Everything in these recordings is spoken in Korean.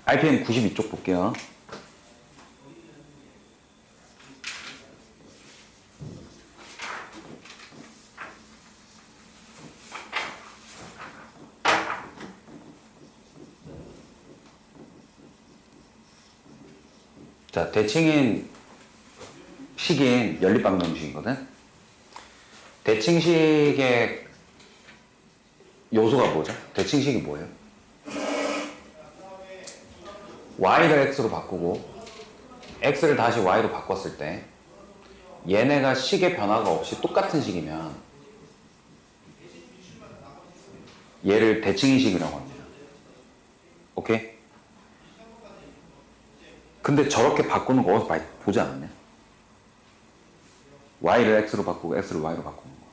RPM 92쪽 볼게요. 자, 대칭인 식인 연립방정식이거든. 대칭식의 요소가 뭐죠? 대칭식이 뭐예요? y를 x로 바꾸고 x를 다시 y로 바꿨을 때 얘네가 식의 변화가 없이 똑같은 식이면 얘를 대칭인식이라고 합니다. 오케이? 근데 저렇게 바꾸는 거 어디서 많이 보지 않았냐? y를 x로 바꾸고 x를 y로 바꾸는 거.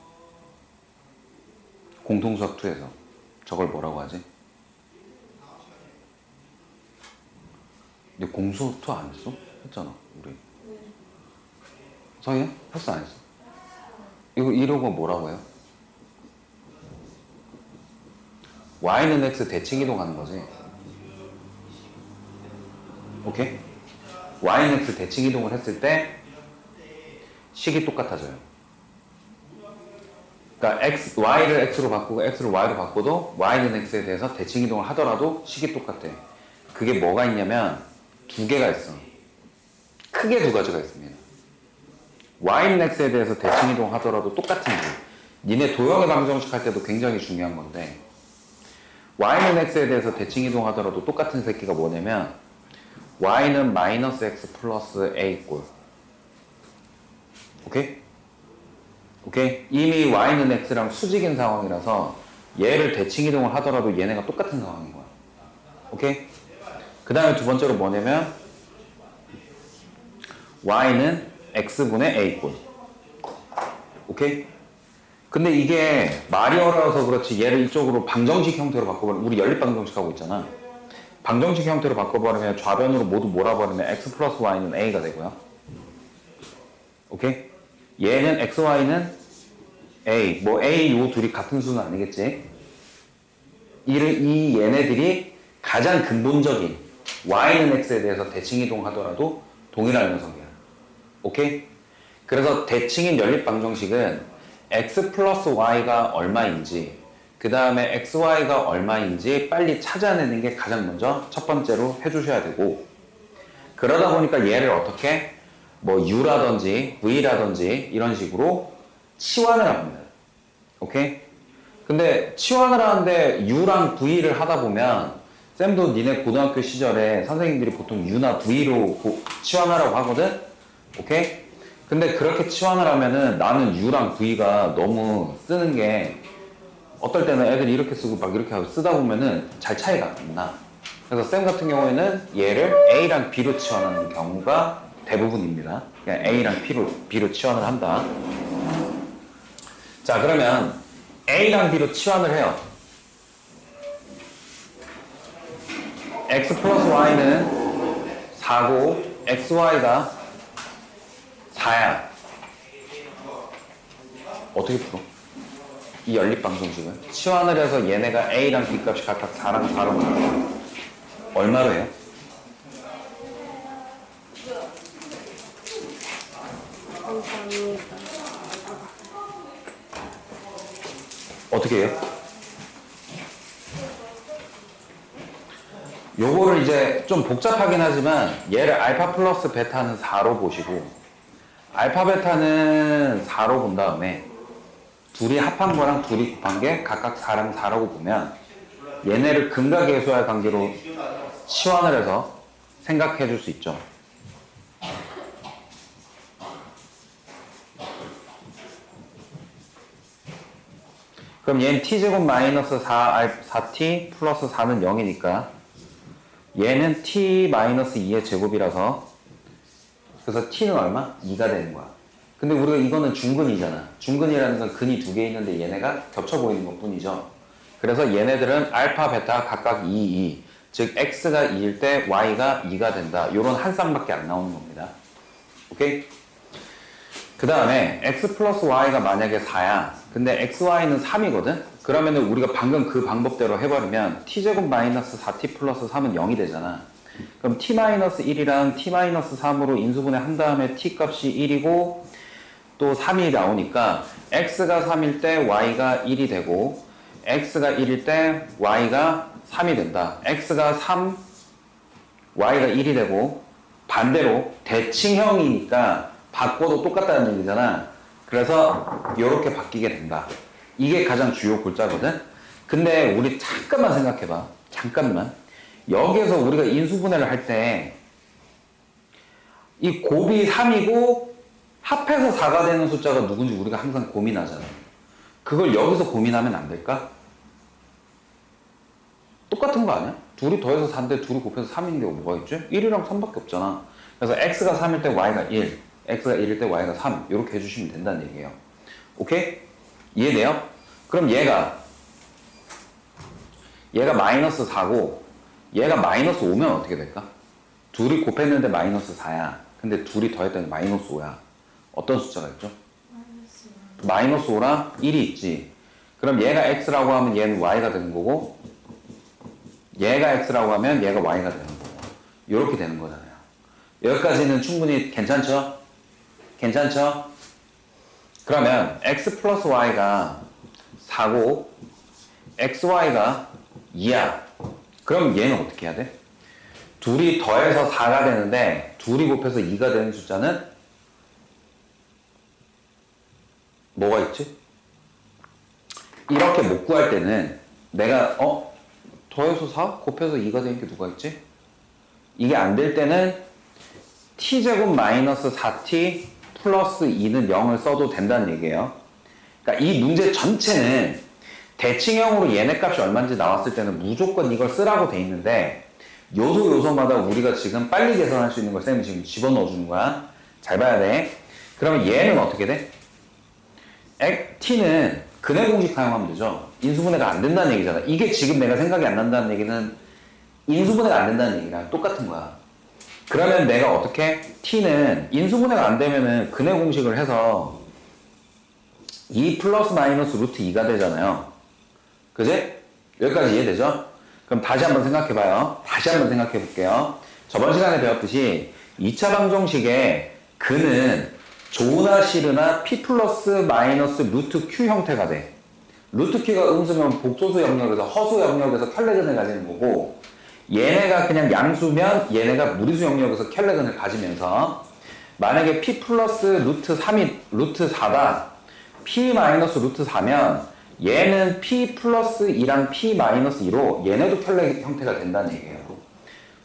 공통수학 2에서 저걸 뭐라고 하지? 근데 공수학 2 안 했어? 했잖아 우리. 성희야? 했어 안 했어? 이런 거 뭐라고 해요? y는 x 대칭 이동하는 거지. 오케이? y는 x 대칭 이동을 했을 때 식이 똑같아져요. 그러니까 y를 x로 바꾸고 x를 y로 바꿔도 y는 x에 대해서 대칭 이동을 하더라도 식이 똑같아. 그게 뭐가 있냐면 두 개가 있어. 크게 두 가지가 있습니다. y는 x에 대해서 대칭 이동하더라도 똑같은 게, 니네 도형의 방정식 할 때도 굉장히 중요한 건데, y는 x에 대해서 대칭 이동하더라도 똑같은 새끼가 뭐냐면 y는 마이너스 x 플러스 a 꼴. 오케이? 오케이? 이미 y는 x랑 수직인 상황이라서 얘를 대칭 이동을 하더라도 얘네가 똑같은 상황인 거야. 오케이? 그 다음에 두 번째로 뭐냐면 y는 x분의 a 꼴. 오케이? 근데 이게 말이 어려워서 그렇지 얘를 이쪽으로 방정식 형태로 바꿔버리면, 우리 연립방정식 하고 있잖아. 방정식 형태로 바꿔버리면 좌변으로 모두 몰아버리면 x 플러스 y는 a가 되고요. 오케이? 얘는 x, y는 a, 뭐 a 요 둘이 같은 수는 아니겠지? 이 얘네들이 가장 근본적인 y는 x에 대해서 대칭 이동하더라도 동일한 녀석이야. 오케이? 그래서 대칭인 연립방정식은 x 플러스 y가 얼마인지, 그 다음에 xy가 얼마인지 빨리 찾아내는 게 가장 먼저 첫 번째로 해주셔야 되고, 그러다 보니까 얘를 어떻게 뭐 u라든지 v라든지 이런 식으로 치환을 합니다. 오케이? 근데 치환을 하는데 u랑 v를 하다 보면, 쌤도 니네 고등학교 시절에 선생님들이 보통 u나 v로 치환하라고 하거든? 오케이? 근데 그렇게 치환을 하면은 나는 u랑 v가 너무 쓰는 게, 어떨 때는 애들이 이렇게 쓰고 막 이렇게 하고 쓰다 보면은 잘 차이가 안 나. 그래서 쌤 같은 경우에는 얘를 a랑 b로 치환하는 경우가 대부분입니다. 그냥 a랑 b로 치환을 한다. 자, 그러면 a랑 b로 치환을 해요. x 플러스 y는 4고 xy가 4야. 어떻게 풀어? 이 연립방정식은 치환을 해서 얘네가 a랑 b 값이 각각 4랑 4로 나와요. 얼마로 해요? 어떻게 해요? 요거를 이제 좀 복잡하긴 하지만 얘를 알파 플러스 베타는 4로 보시고, 알파 베타는 4로 본 다음에 둘이 합한 거랑 둘이 곱한 게 각각 4랑 4라고 보면 얘네를 근각계수할 관계로 치환을 해서 생각해 줄 수 있죠. 그럼 얘는 t제곱 마이너스 4t 플러스 4는 0이니까 얘는 t 마이너스 2의 제곱이라서, 그래서 t는 얼마? 2가 되는 거야. 근데 우리가 이거는 중근이잖아. 중근이라는 건 근이 두 개 있는데 얘네가 겹쳐 보이는 것 뿐이죠. 그래서 얘네들은 알파, 베타 각각 2, 2. 즉 x가 2일 때 y가 2가 된다. 이런 한 쌍밖에 안 나오는 겁니다. 오케이? 그 다음에 x 플러스 y가 만약에 4야. 근데 xy는 3이거든? 그러면은 우리가 방금 그 방법대로 해버리면 t제곱 마이너스 4t 플러스 3은 0이 되잖아. 그럼 t-1이랑 t-3으로 인수분해 한 다음에 t 값이 1이고 또 3이 나오니까 x가 3일 때 y가 1이 되고 x가 1일 때 y가 3이 된다. x가 3, y가 1이 되고 반대로 대칭형이니까 바꿔도 똑같다는 얘기잖아. 그래서 이렇게 바뀌게 된다. 이게 가장 주요 골자거든. 근데 우리 잠깐만 생각해봐. 잠깐만. 여기에서 우리가 인수분해를 할 때 이 곱이 3이고 합해서 4가 되는 숫자가 누군지 우리가 항상 고민하잖아. 그걸 여기서 고민하면 안 될까? 똑같은 거 아니야? 둘이 더해서 4인데 둘이 곱해서 3인 게 뭐가 있지? 1이랑 3밖에 없잖아. 그래서 x가 3일 때 y가 1, x가 1일 때 y가 3 이렇게 해주시면 된다는 얘기예요. 오케이? 이해돼요? 그럼 얘가 마이너스 4고 얘가 마이너스 5면 어떻게 될까? 둘이 곱했는데 마이너스 4야. 근데 둘이 더했더니 마이너스 5야. 어떤 숫자가 있죠? 마이너스 5랑 1이 있지. 그럼 얘가 x라고 하면 얘는 y가 되는 거고 얘가 x라고 하면 얘가 y가 되는 거고 이렇게 되는 거잖아요. 여기까지는 충분히 괜찮죠? 괜찮죠? 그러면 x 플러스 y가 4고 xy가 2야. 그럼 얘는 어떻게 해야 돼? 둘이 더해서 4가 되는데 둘이 곱해서 2가 되는 숫자는 뭐가 있지? 이렇게 못 구할 때는 내가 더해서 4? 곱해서 2가 되는 게 누가 있지? 이게 안 될 때는 t제곱 마이너스 4t 플러스 2는 0을 써도 된다는 얘기예요. 그러니까 이 문제 전체는 대칭형으로 얘네 값이 얼마인지 나왔을 때는 무조건 이걸 쓰라고 돼 있는데 요소마다 우리가 지금 빨리 계산할 수 있는 걸 쌤이 지금 집어넣어 주는 거야. 잘 봐야 돼. 그러면 얘는 어떻게 돼? t는 근해 공식 사용하면 되죠. 인수분해가 안 된다는 얘기잖아. 이게 지금 내가 생각이 안 난다는 얘기는 인수분해가 안 된다는 얘기랑 똑같은 거야. 그러면 내가 어떻게? t는 인수분해가 안 되면은 근해 공식을 해서 2 플러스 마이너스 루트 2가 되잖아요. 그지? 여기까지 이해되죠? 그럼 다시 한번 생각해봐요. 다시 한번 생각해 볼게요. 저번 시간에 배웠듯이 2차 방정식의 근은 조나 실으나 p 플러스 마이너스 루트 q 형태가 돼. 루트 q가 음수면 복소수 영역에서 허수 영역에서 켤레근을 가지는 거고 얘네가 그냥 양수면 얘네가 무리수 영역에서 켤레근을 가지면서 만약에 p 플러스 루트 3이 루트 4다 p 마이너스 루트 4면 얘는 p 플러스 2랑 p 마이너스 2로 얘네도 켤레 형태가 된다는 얘기예요.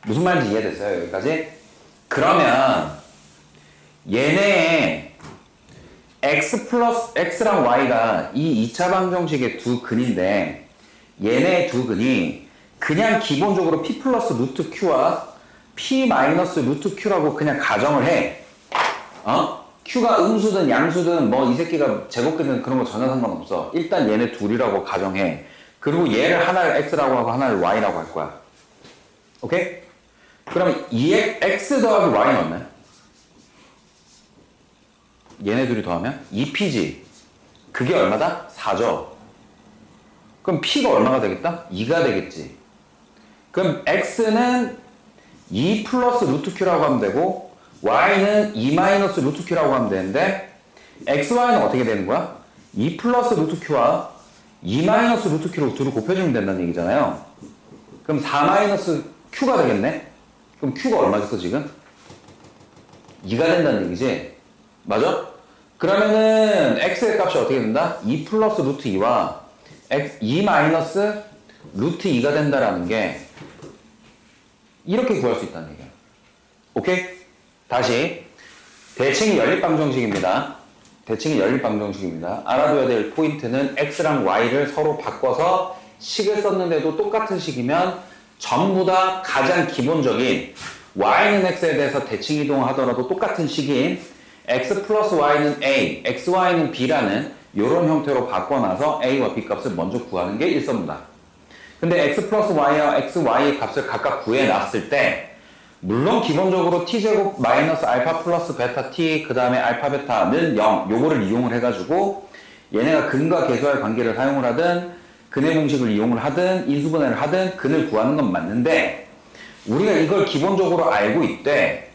무슨 말인지 이해됐어요? 여기까지? 그러면 얘네의 x 플러스 x랑 y가 이 2차 방정식의 두 근인데 얘네 두 근이 그냥 기본적으로 p 플러스 루트 q와 p 마이너스 루트 q라고 그냥 가정을 해. q가 음수든 양수든 뭐 이 새끼가 제곱되든 그런 거 전혀 상관없어. 일단 얘네 둘이라고 가정해. 그리고 얘를 하나를 x라고 하고 하나를 y라고 할 거야. 오케이? 그러면 이 x 더하기 y는 얼마야? 얘네 둘이 더하면 2p지. 그게 얼마다? 4죠. 그럼 p가 얼마가 되겠다? 2가 되겠지. 그럼 x는 2 플러스 루트 q라고 하면 되고 y는 2 마이너스 루트 q라고 하면 되는데 xy는 어떻게 되는 거야? 2 플러스 루트 q와 2 마이너스 루트 q로 둘을 곱해주면 된다는 얘기잖아요. 그럼 4 마이너스 q가 되겠네? 그럼 q가 얼마겠어 지금? 2가 된다는 얘기지? 맞아? 그러면은 x의 값이 어떻게 된다? 2 플러스 루트 2와 2 마이너스 루트 2가 된다라는 게 이렇게 구할 수 있다는 얘기야. 오케이? 다시 대칭이 연립방정식입니다. 대칭이 연립방정식입니다. 알아둬야 될 포인트는 x랑 y를 서로 바꿔서 식을 썼는데도 똑같은 식이면 전부 다 가장 기본적인 y는 x에 대해서 대칭 이동하더라도 똑같은 식인 x 플러스 y는 a, xy는 b라는 이런 형태로 바꿔놔서 a와 b 값을 먼저 구하는 게 일서문다. 근데 x 플러스 y와 xy의 값을 각각 구해놨을 때 물론 기본적으로 t제곱 마이너스 알파 플러스 베타 t 그 다음에 알파 베타는 0 요거를 이용을 해가지고 얘네가 근과 계수할 관계를 사용을 하든 근의 공식을 이용을 하든 인수분해를 하든 근을 구하는 건 맞는데 우리가 이걸 기본적으로 알고 있되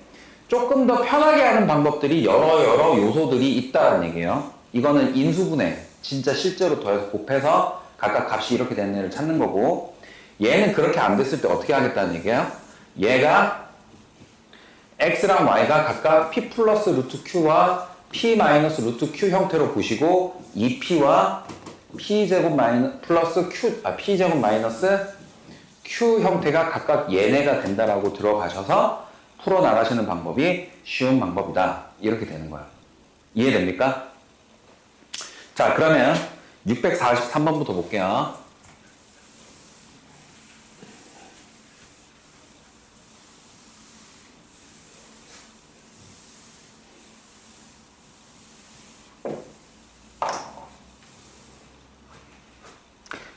조금 더 편하게 하는 방법들이 여러 요소들이 있다는 얘기예요. 이거는 인수분해, 진짜 실제로 더해서 곱해서 각각 값이 이렇게 되는 애를 찾는 거고, 얘는 그렇게 안 됐을 때 어떻게 하겠다는 얘기예요? 얘가 x랑 y가 각각 p 플러스 루트 q와 p 마이너스 루트 q 형태로 보시고, 2p와 p 제곱 플러스 q, p 제곱 마이너스 q 형태가 각각 얘네가 된다라고 들어가셔서 풀어 나가시는 방법이 쉬운 방법이다. 이렇게 되는 거야. 이해됩니까? 자, 그러면 643번부터 볼게요.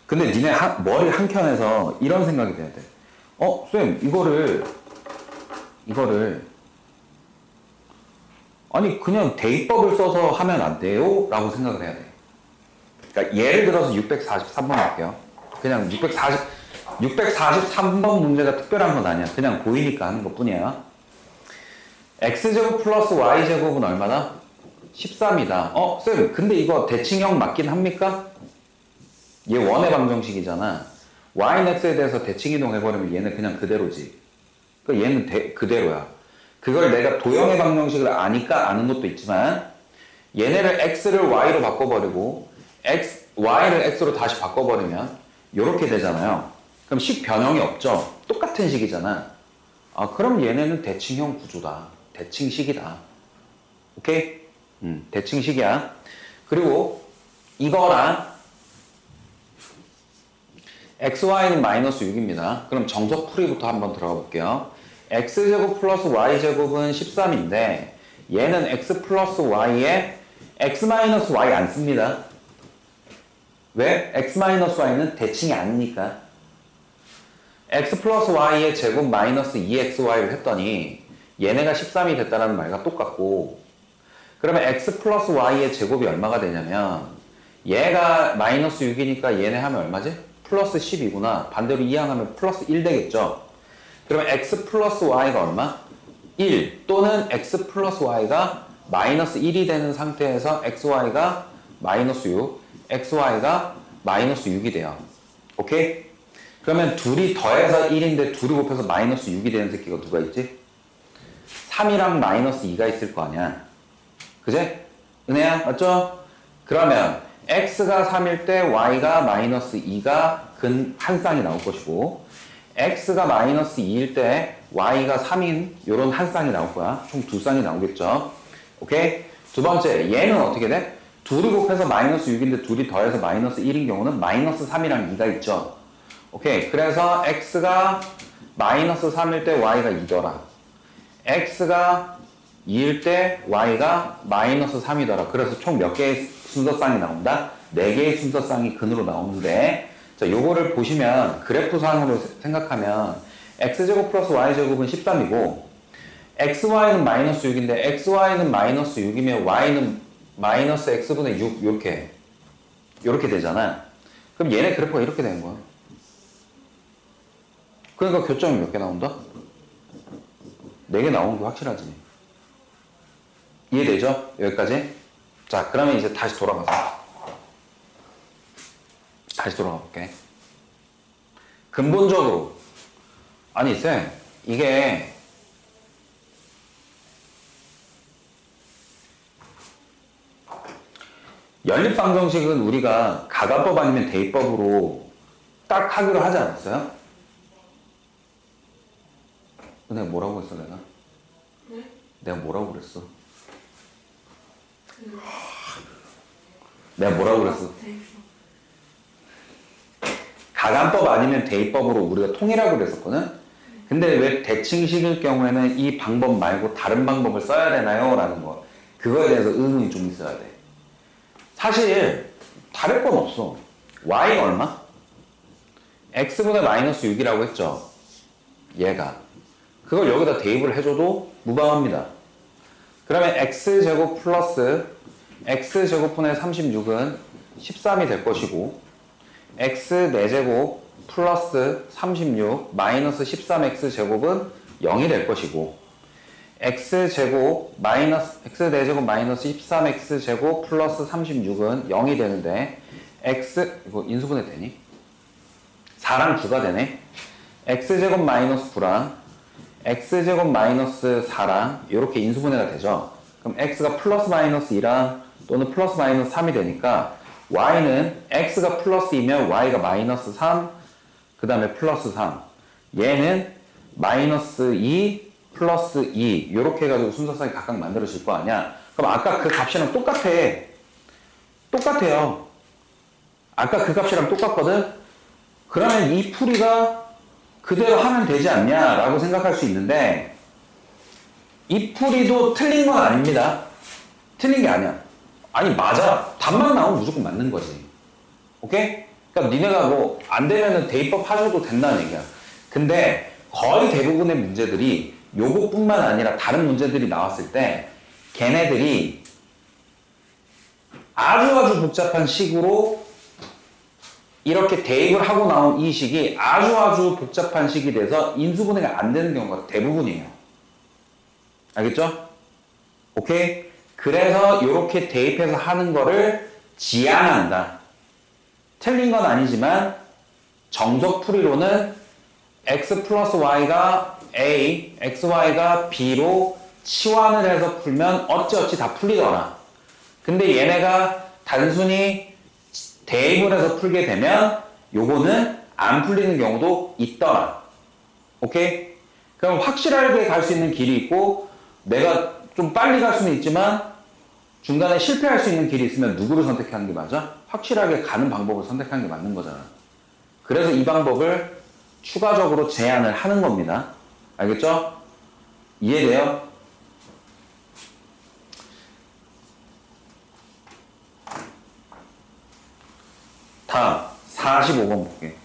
근데 니네 머리 한켠에서 이런 생각이 돼야 돼. 쌤, 이거를 아니 그냥 대입법을 써서 하면 안 돼요? 라고 생각을 해야 돼. 그러니까 예를 들어서 643번 할게요. 그냥 643번 문제가 특별한 건 아니야. 그냥 보이니까 하는 것 뿐이야. x제곱 플러스 y제곱은 얼마나? 13이다. 쌤, 근데 이거 대칭형 맞긴 합니까? 얘 원의 방정식이잖아. y는 x에 대해서 대칭 이동해버리면 얘는 그냥 그대로지. 그러니까 얘는 그대로야. 그걸 내가 도형의 방정식을 아니까 아는 것도 있지만, 얘네를 x를 y로 바꿔버리고 y를 x로 다시 바꿔버리면 이렇게 되잖아요. 그럼 식 변형이 없죠. 똑같은 식이잖아. 그럼 얘네는 대칭형 구조다. 대칭식이다. 오케이? 대칭식이야. 그리고 이거랑 xy는 마이너스 6입니다. 그럼 정석풀이부터 한번 들어가 볼게요. x제곱 플러스 y제곱은 13인데 얘는 x 플러스 y에 x 마이너스 y 안 씁니다. 왜? x 마이너스 y는 대칭이 아니니까. x 플러스 y의 제곱 마이너스 2xy를 했더니 얘네가 13이 됐다는 말과 똑같고, 그러면 x 플러스 y의 제곱이 얼마가 되냐면 얘가 마이너스 6이니까 얘네 하면 얼마지? 플러스 10이구나. 반대로 이항하면 플러스 1 되겠죠. 그러면 x 플러스 y가 얼마? 1 또는 x 플러스 y가 마이너스 1이 되는 상태에서 xy가 마이너스 6, xy가 마이너스 6이 돼요. 오케이? 그러면 둘이 더해서 1인데 둘이 곱해서 마이너스 6이 되는 새끼가 누가 있지? 3이랑 마이너스 2가 있을 거 아니야. 그제? 은혜야? 맞죠? 그러면 x가 3일 때 y가 마이너스 2가 한 쌍이 나올 것이고, x가 마이너스 2일 때 y가 3인 요런 한 쌍이 나올 거야. 총 두 쌍이 나오겠죠. 오케이? 두 번째, 얘는 어떻게 돼? 둘이 곱해서 마이너스 6인데 둘이 더해서 마이너스 1인 경우는 마이너스 3이랑 2가 있죠. 오케이? 그래서 x가 마이너스 3일 때 y가 2더라. x가 2일 때 y가 마이너스 3이더라. 그래서 총 몇 개의 순서쌍이 나온다? 4개의 순서쌍이 근으로 나오는데, 자, 요거를 보시면 그래프상으로 생각하면 x제곱 플러스 y제곱은 13이고 xy는 마이너스 6인데 xy는 마이너스 6이면 y는 마이너스 x분의 6 요렇게 되잖아. 그럼 얘네 그래프가 이렇게 되는 거야. 그러니까 교점이 몇 개 나온다? 4개 나오는 게 확실하지. 이해되죠? 여기까지? 자, 그러면 이제 다시 돌아가 볼게. 근본적으로, 아니 쌤, 이게 연립방정식은 우리가 가관법 아니면 대입법으로 딱 하기로 하지 않았어요? 내가 뭐라고 했어, 내가? 네? 내가 뭐라고 그랬어? 내가 뭐라고 그랬어? 가관법 아니면 대입법으로 우리가 통일하고 그랬었거든? 근데 왜 대칭식일 경우에는 이 방법 말고 다른 방법을 써야 되나요? 라는 거. 그거에 대해서 의문이 좀 있어야 돼. 사실 다를 건 없어. y가 얼마? x분의 마이너스 6이라고 했죠. 얘가. 그걸 여기다 대입을 해줘도 무방합니다. 그러면 x제곱 플러스 x제곱분의 36은 13이 될 것이고 x 4제곱 플러스 36 마이너스 13x 제곱은 0이 될 것이고 x제곱 마이너스 x제곱 마이너스 13x 제곱 플러스 36은 0이 되는데 x 이거 인수분해 되니? 4랑 9가 되네. x제곱 마이너스 9랑 x제곱 마이너스 4랑 이렇게 인수분해가 되죠. 그럼 x가 플러스 마이너스 2랑 또는 플러스 마이너스 3이 되니까 y는 x가 플러스 2면 y가 마이너스 3, 그 다음에 플러스 3. 얘는 마이너스 2, 플러스 2 이렇게 해가지고 순서상에 각각 만들어질 거 아니야. 그럼 아까 그 값이랑 똑같아요. 아까 그 값이랑 똑같거든. 그러면 이 풀이가 그대로 하면 되지 않냐 라고 생각할 수 있는데 이 풀이도 틀린 건 아닙니다. 틀린 게 아니야. 아니 맞아. 답만 나오면 무조건 맞는 거지. 오케이? 그러니까 니네가 뭐 안 되면은 대입법 하셔도 된다는 얘기야. 근데 거의 대부분의 문제들이 요것뿐만 아니라 다른 문제들이 나왔을 때 걔네들이 아주 복잡한 식으로 이렇게 대입을 하고 나온 이 식이 아주 복잡한 식이 돼서 인수분해가 안 되는 경우가 대부분이에요. 알겠죠? 오케이? 그래서 이렇게 대입해서 하는 거를 지향한다. 틀린 건 아니지만 정석풀이로는 x 플러스 y가 a, xy가 b로 치환을 해서 풀면 어찌어찌 다 풀리더라. 근데 얘네가 단순히 대입을 해서 풀게 되면 요거는 안 풀리는 경우도 있더라. 오케이? 그럼 확실하게 갈 수 있는 길이 있고 내가 좀 빨리 갈 수는 있지만 중간에 실패할 수 있는 길이 있으면 누구를 선택하는 게 맞아? 확실하게 가는 방법을 선택하는 게 맞는 거잖아. 그래서 이 방법을 추가적으로 제안을 하는 겁니다. 알겠죠? 이해돼요? 다음 45번 볼게.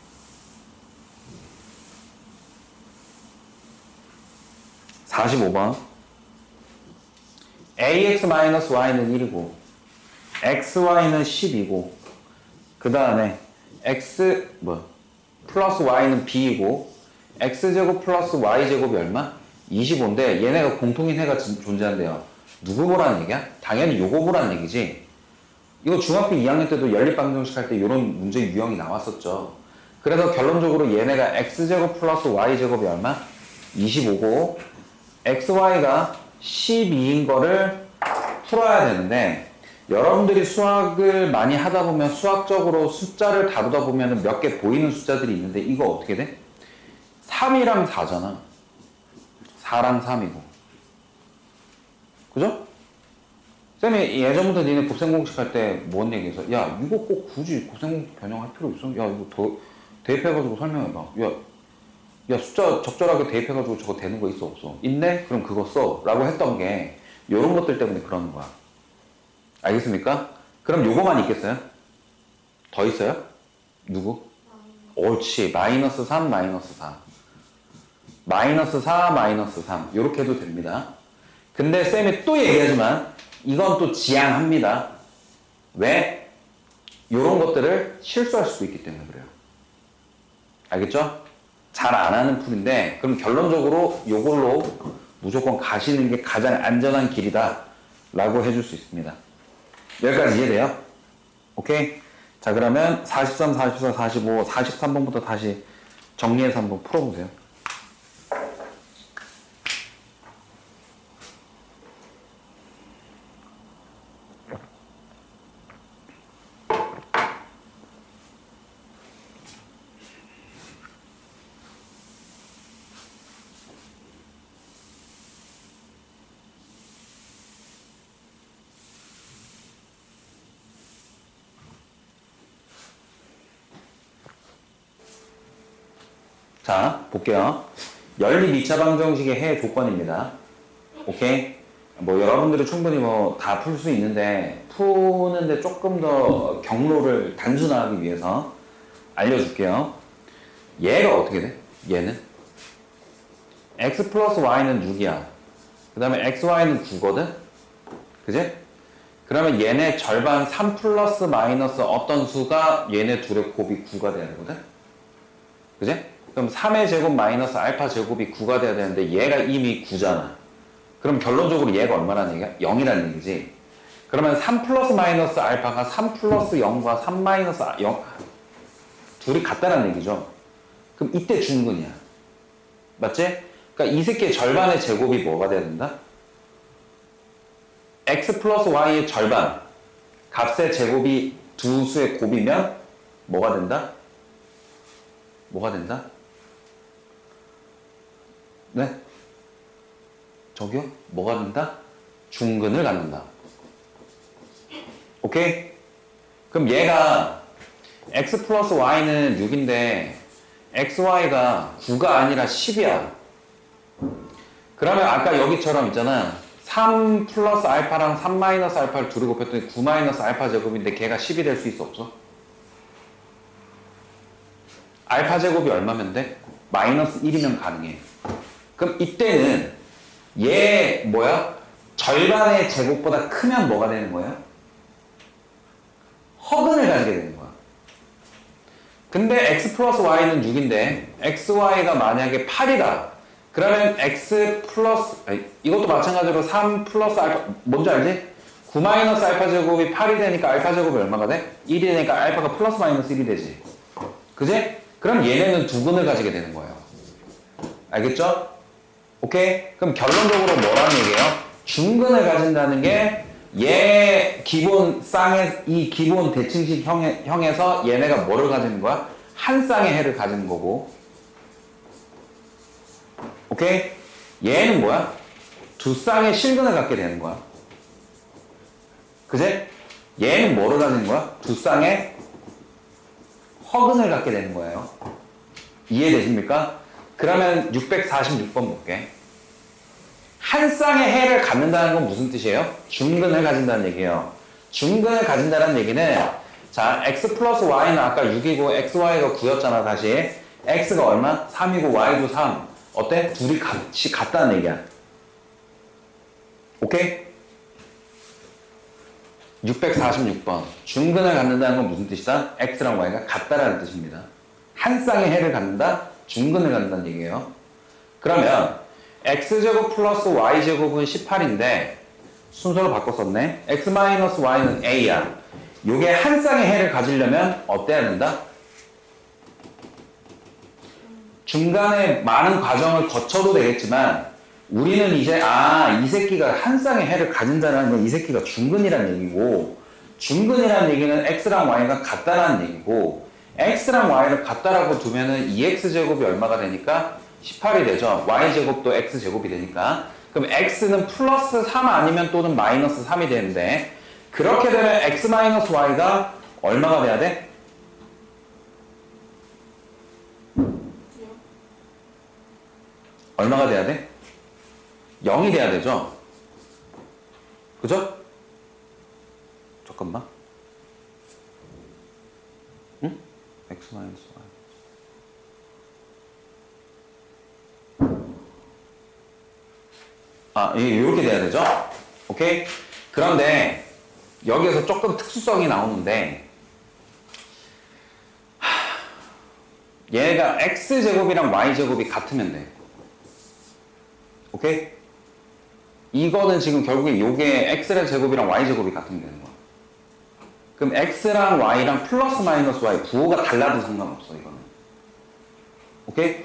ax-y는 1이고 xy는 10이고 그 다음에 플러스 y는 b이고 x제곱 플러스 y제곱이 얼마? 25인데 얘네가 공통인 해가 존재한대요. 누구 보라는 얘기야? 당연히 요거 보라는 얘기지. 이거 중학교 2학년 때도 연립방정식 할 때 이런 문제 유형이 나왔었죠. 그래서 결론적으로 얘네가 x제곱 플러스 y제곱이 얼마? 25고 xy가 12인 거를 풀어야 되는데 여러분들이 수학을 많이 하다 보면 수학적으로 숫자를 다루다 보면 몇 개 보이는 숫자들이 있는데 이거 어떻게 돼? 3이랑 4잖아. 4랑 3이고. 그죠? 쌤이 예전부터 니네 곱셈공식 할 때 뭔 얘기해서 야 이거 꼭 굳이 곱셈공식 변형할 필요 있어? 야 이거 더 대입해가지고 설명해봐. 야 숫자 적절하게 대입해가지고 저거 되는 거 있어 없어? 있네? 그럼 그거 써 라고 했던 게 요런 것들 때문에 그러는 거야. 알겠습니까? 그럼 요거만 있겠어요? 더 있어요? 누구? 옳지. 마이너스 3, 마이너스 4. 마이너스 4, 마이너스 3 요렇게 해도 됩니다. 근데 쌤이 또 얘기하지만 이건 또 지양합니다. 왜? 요런 것들을 실수할 수도 있기 때문에 그래요. 알겠죠? 잘 안 하는 풀인데 그럼 결론적으로 요걸로 무조건 가시는 게 가장 안전한 길이다 라고 해줄 수 있습니다. 여기까지 이해돼요? 오케이? 자 그러면 43, 44, 45, 43번부터 다시 정리해서 한번 풀어보세요. 자, 볼게요. 연립 2차 방정식의 해 조건입니다. 오케이? 뭐 여러분들이 충분히 뭐 다 풀 수 있는데 푸는데 조금 더 경로를 단순화하기 위해서 알려줄게요. 얘가 어떻게 돼? 얘는 x 플러스 y는 6이야. 그 다음에 xy는 9거든? 그지? 그러면 얘네 절반 3 플러스 마이너스 어떤 수가 얘네 둘의 곱이 9가 돼야 되거든? 그지? 그럼 3의 제곱 마이너스 알파 제곱이 9가 돼야 되는데 얘가 이미 9잖아. 그럼 결론적으로 얘가 얼마라는 얘기야? 0이라는 얘기지. 그러면 3 플러스 마이너스 알파가 3 플러스 0과 3 마이너스 0 둘이 같다는 얘기죠. 그럼 이때 중근이야. 맞지? 그러니까 이 새끼의 절반의 제곱이 뭐가 돼야 된다? x 플러스 y의 절반 값의 제곱이 두 수의 곱이면 뭐가 된다? 뭐가 된다? 네? 저기요? 뭐가 된다? 중근을 갖는다. 오케이? 그럼 얘가 x 플러스 y는 6인데 xy가 9가 아니라 10이야. 그러면 아까 여기처럼 있잖아. 3 플러스 알파랑 3 마이너스 알파를 둘이 곱했더니 9 마이너스 알파 제곱인데 걔가 10이 될 수 있어 없어? 알파 제곱이 얼마면 돼? 마이너스 1이면 가능해. 그럼 이때는 얘 뭐야? 절반의 제곱보다 크면 뭐가 되는 거야? 허근을 가지게 되는 거야. 근데 x 플러스 y는 6인데 xy가 만약에 8이다. 그러면 x 플러스 이것도 마찬가지로 3 플러스 알파 뭔지 알지? 9 마이너스 알파 제곱이 8이 되니까 알파 제곱이 얼마가 돼? 1이 되니까 알파가 플러스 마이너스 1이 되지. 그지? 그럼 얘네는 두 근을 가지게 되는 거예요. 알겠죠? 오케이? 그럼 결론적으로 뭐라는 얘기예요? 중근을 가진다는 게 얘 기본 쌍의 이 기본 대칭식 형에서 얘네가 뭐를 가지는 거야? 한 쌍의 해를 가지는 거고. 오케이? 얘는 뭐야? 두 쌍의 실근을 갖게 되는 거야. 그제? 얘는 뭐를 가지는 거야? 두 쌍의 허근을 갖게 되는 거예요. 이해되십니까? 그러면 646번 볼게. 한 쌍의 해를 갖는다는 건 무슨 뜻이에요? 중근을 가진다는 얘기예요. 중근을 가진다는 얘기는 자, x 플러스 y는 아까 6이고 xy가 9였잖아. 다시 x가 얼마? 3이고 y도 3. 어때? 둘이 같이 같다는 얘기야. 오케이? 646번. 중근을 갖는다는 건 무슨 뜻이다? x랑 y가 같다라는 뜻입니다. 한 쌍의 해를 갖는다? 중근을 갖는다는 얘기예요. 그러면 x제곱 플러스 y제곱은 18인데 순서를 바꿔 썼네. x 마이너스 y는 a야. 요게 한 쌍의 해를 가지려면 어때야 된다? 중간에 많은 과정을 거쳐도 되겠지만 우리는 이제 이 새끼가 한 쌍의 해를 가진다는 건 이 새끼가 중근이라는 얘기고, 중근이라는 얘기는 x랑 y가 같다라는 얘기고, x랑 y를 같다라고 두면은 2x제곱이 얼마가 되니까 18이 되죠. y제곱도 x제곱이 되니까. 그럼 x는 플러스 3 아니면 또는 마이너스 3이 되는데, 그렇게 되면 x 마이너스 y가 얼마가 돼야 돼? 얼마가 돼야 돼? 0이 돼야 되죠? 그죠? 잠깐만. 응? x 마이너스 y. 이렇게 돼야 되죠? 오케이? 그런데 여기에서 조금 특수성이 나오는데 얘가 x제곱이랑 y제곱이 같으면 돼. 오케이? 이거는 지금 결국에 요게 x의 제곱이랑 y제곱이 같으면 되는 거야. 그럼 x랑 y랑 플러스 마이너스 y 부호가 달라도 상관없어 이거는. 오케이?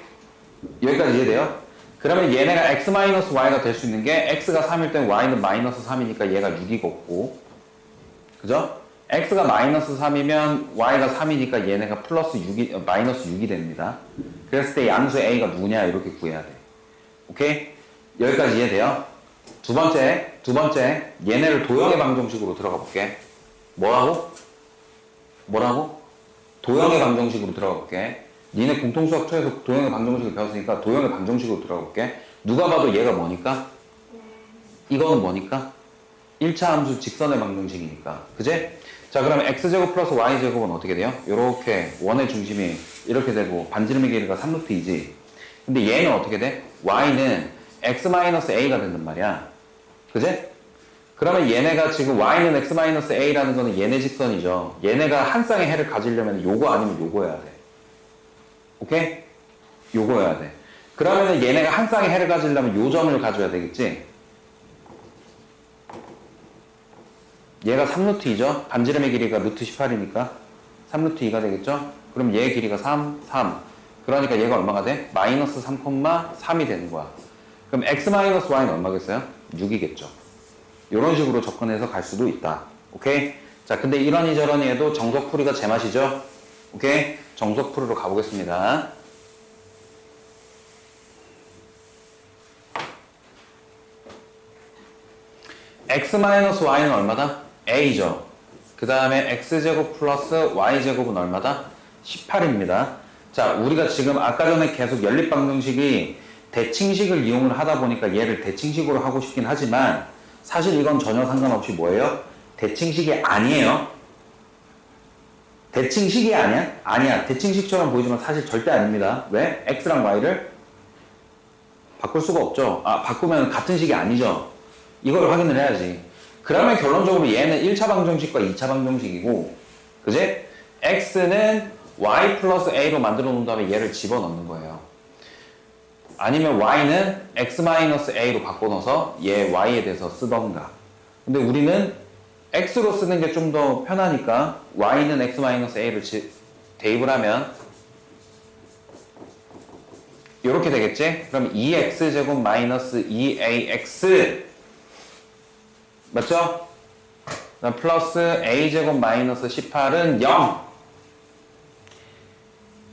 여기까지 이해돼요? 그러면 얘네가 x 마이너스 y가 될 수 있는 게 x가 3일 때 y는 마이너스 3이니까 얘가 6이겠고, 그죠? x가 마이너스 3이면 y가 3이니까 얘네가 플러스 6이 마이너스 6이 됩니다. 그랬을 때 양수 a가 누구냐 이렇게 구해야 돼. 오케이? 여기까지 이해돼요? 두 번째 얘네를 도형의 방정식으로 들어가 볼게. 뭐라고? 도형의 방정식으로 들어가 볼게. 니네 공통수학 초에서 도형의 방정식을 배웠으니까 도형의 방정식으로 들어가 볼게. 누가 봐도 얘가 뭐니까? 이거는 뭐니까? 1차 함수 직선의 방정식이니까. 그제? 자, 그러면 x제곱 플러스 y제곱은 어떻게 돼요? 요렇게 원의 중심이 이렇게 되고 반지름의 길이가 3루트이지. 근데 얘는 어떻게 돼? y는 x-a가 된단 말이야. 그제? 그러면 얘네가 지금 y는 x-a라는 거는 얘네 직선이죠. 얘네가 한 쌍의 해를 가지려면 요거 아니면 요거여야 돼. 오케이? 요거여야 돼. 그러면은 얘네가 한 쌍의 해를 가지려면 요 점을 가져야 되겠지? 얘가 3루트 2죠? 반지름의 길이가 루트 18이니까 3루트 2가 되겠죠? 그럼 얘 길이가 3, 3. 그러니까 얘가 얼마가 돼? 마이너스 3,3이 되는 거야. 그럼 x-y는 얼마겠어요? 6이겠죠. 이런 식으로 접근해서 갈 수도 있다. 오케이? 자, 근데 이러니 저러니 해도 정석풀이가 제맛이죠? 오케이? 정석풀이로 가보겠습니다. x-y는 얼마다? a죠. 그 다음에 x제곱 플러스 y제곱은 얼마다? 18입니다. 자, 우리가 지금 아까 전에 계속 연립방정식이 대칭식을 이용을 하다 보니까 얘를 대칭식으로 하고 싶긴 하지만 사실 이건 전혀 상관없이 뭐예요? 대칭식이 아니에요. 대칭식이 아니야? 아니야. 대칭식처럼 보이지만 사실 절대 아닙니다. 왜? x랑 y를 바꿀 수가 없죠. 아, 바꾸면 같은 식이 아니죠. 이걸 확인을 해야지. 그러면 결론적으로 얘는 1차 방정식과 2차 방정식이고, 그지? x는 y 플러스 a로 만들어 놓은 다음에 얘를 집어넣는 거예요. 아니면 y는 x 마이너스 a로 바꿔넣어서 얘 y에 대해서 쓰던가. 근데 우리는 x로 쓰는 게 좀 더 편하니까 y는 x 마이너스 a를 대입을 하면 이렇게 되겠지? 그럼 2x제곱 마이너스 2ax 맞죠? 그다음 플러스 a제곱 마이너스 18은 0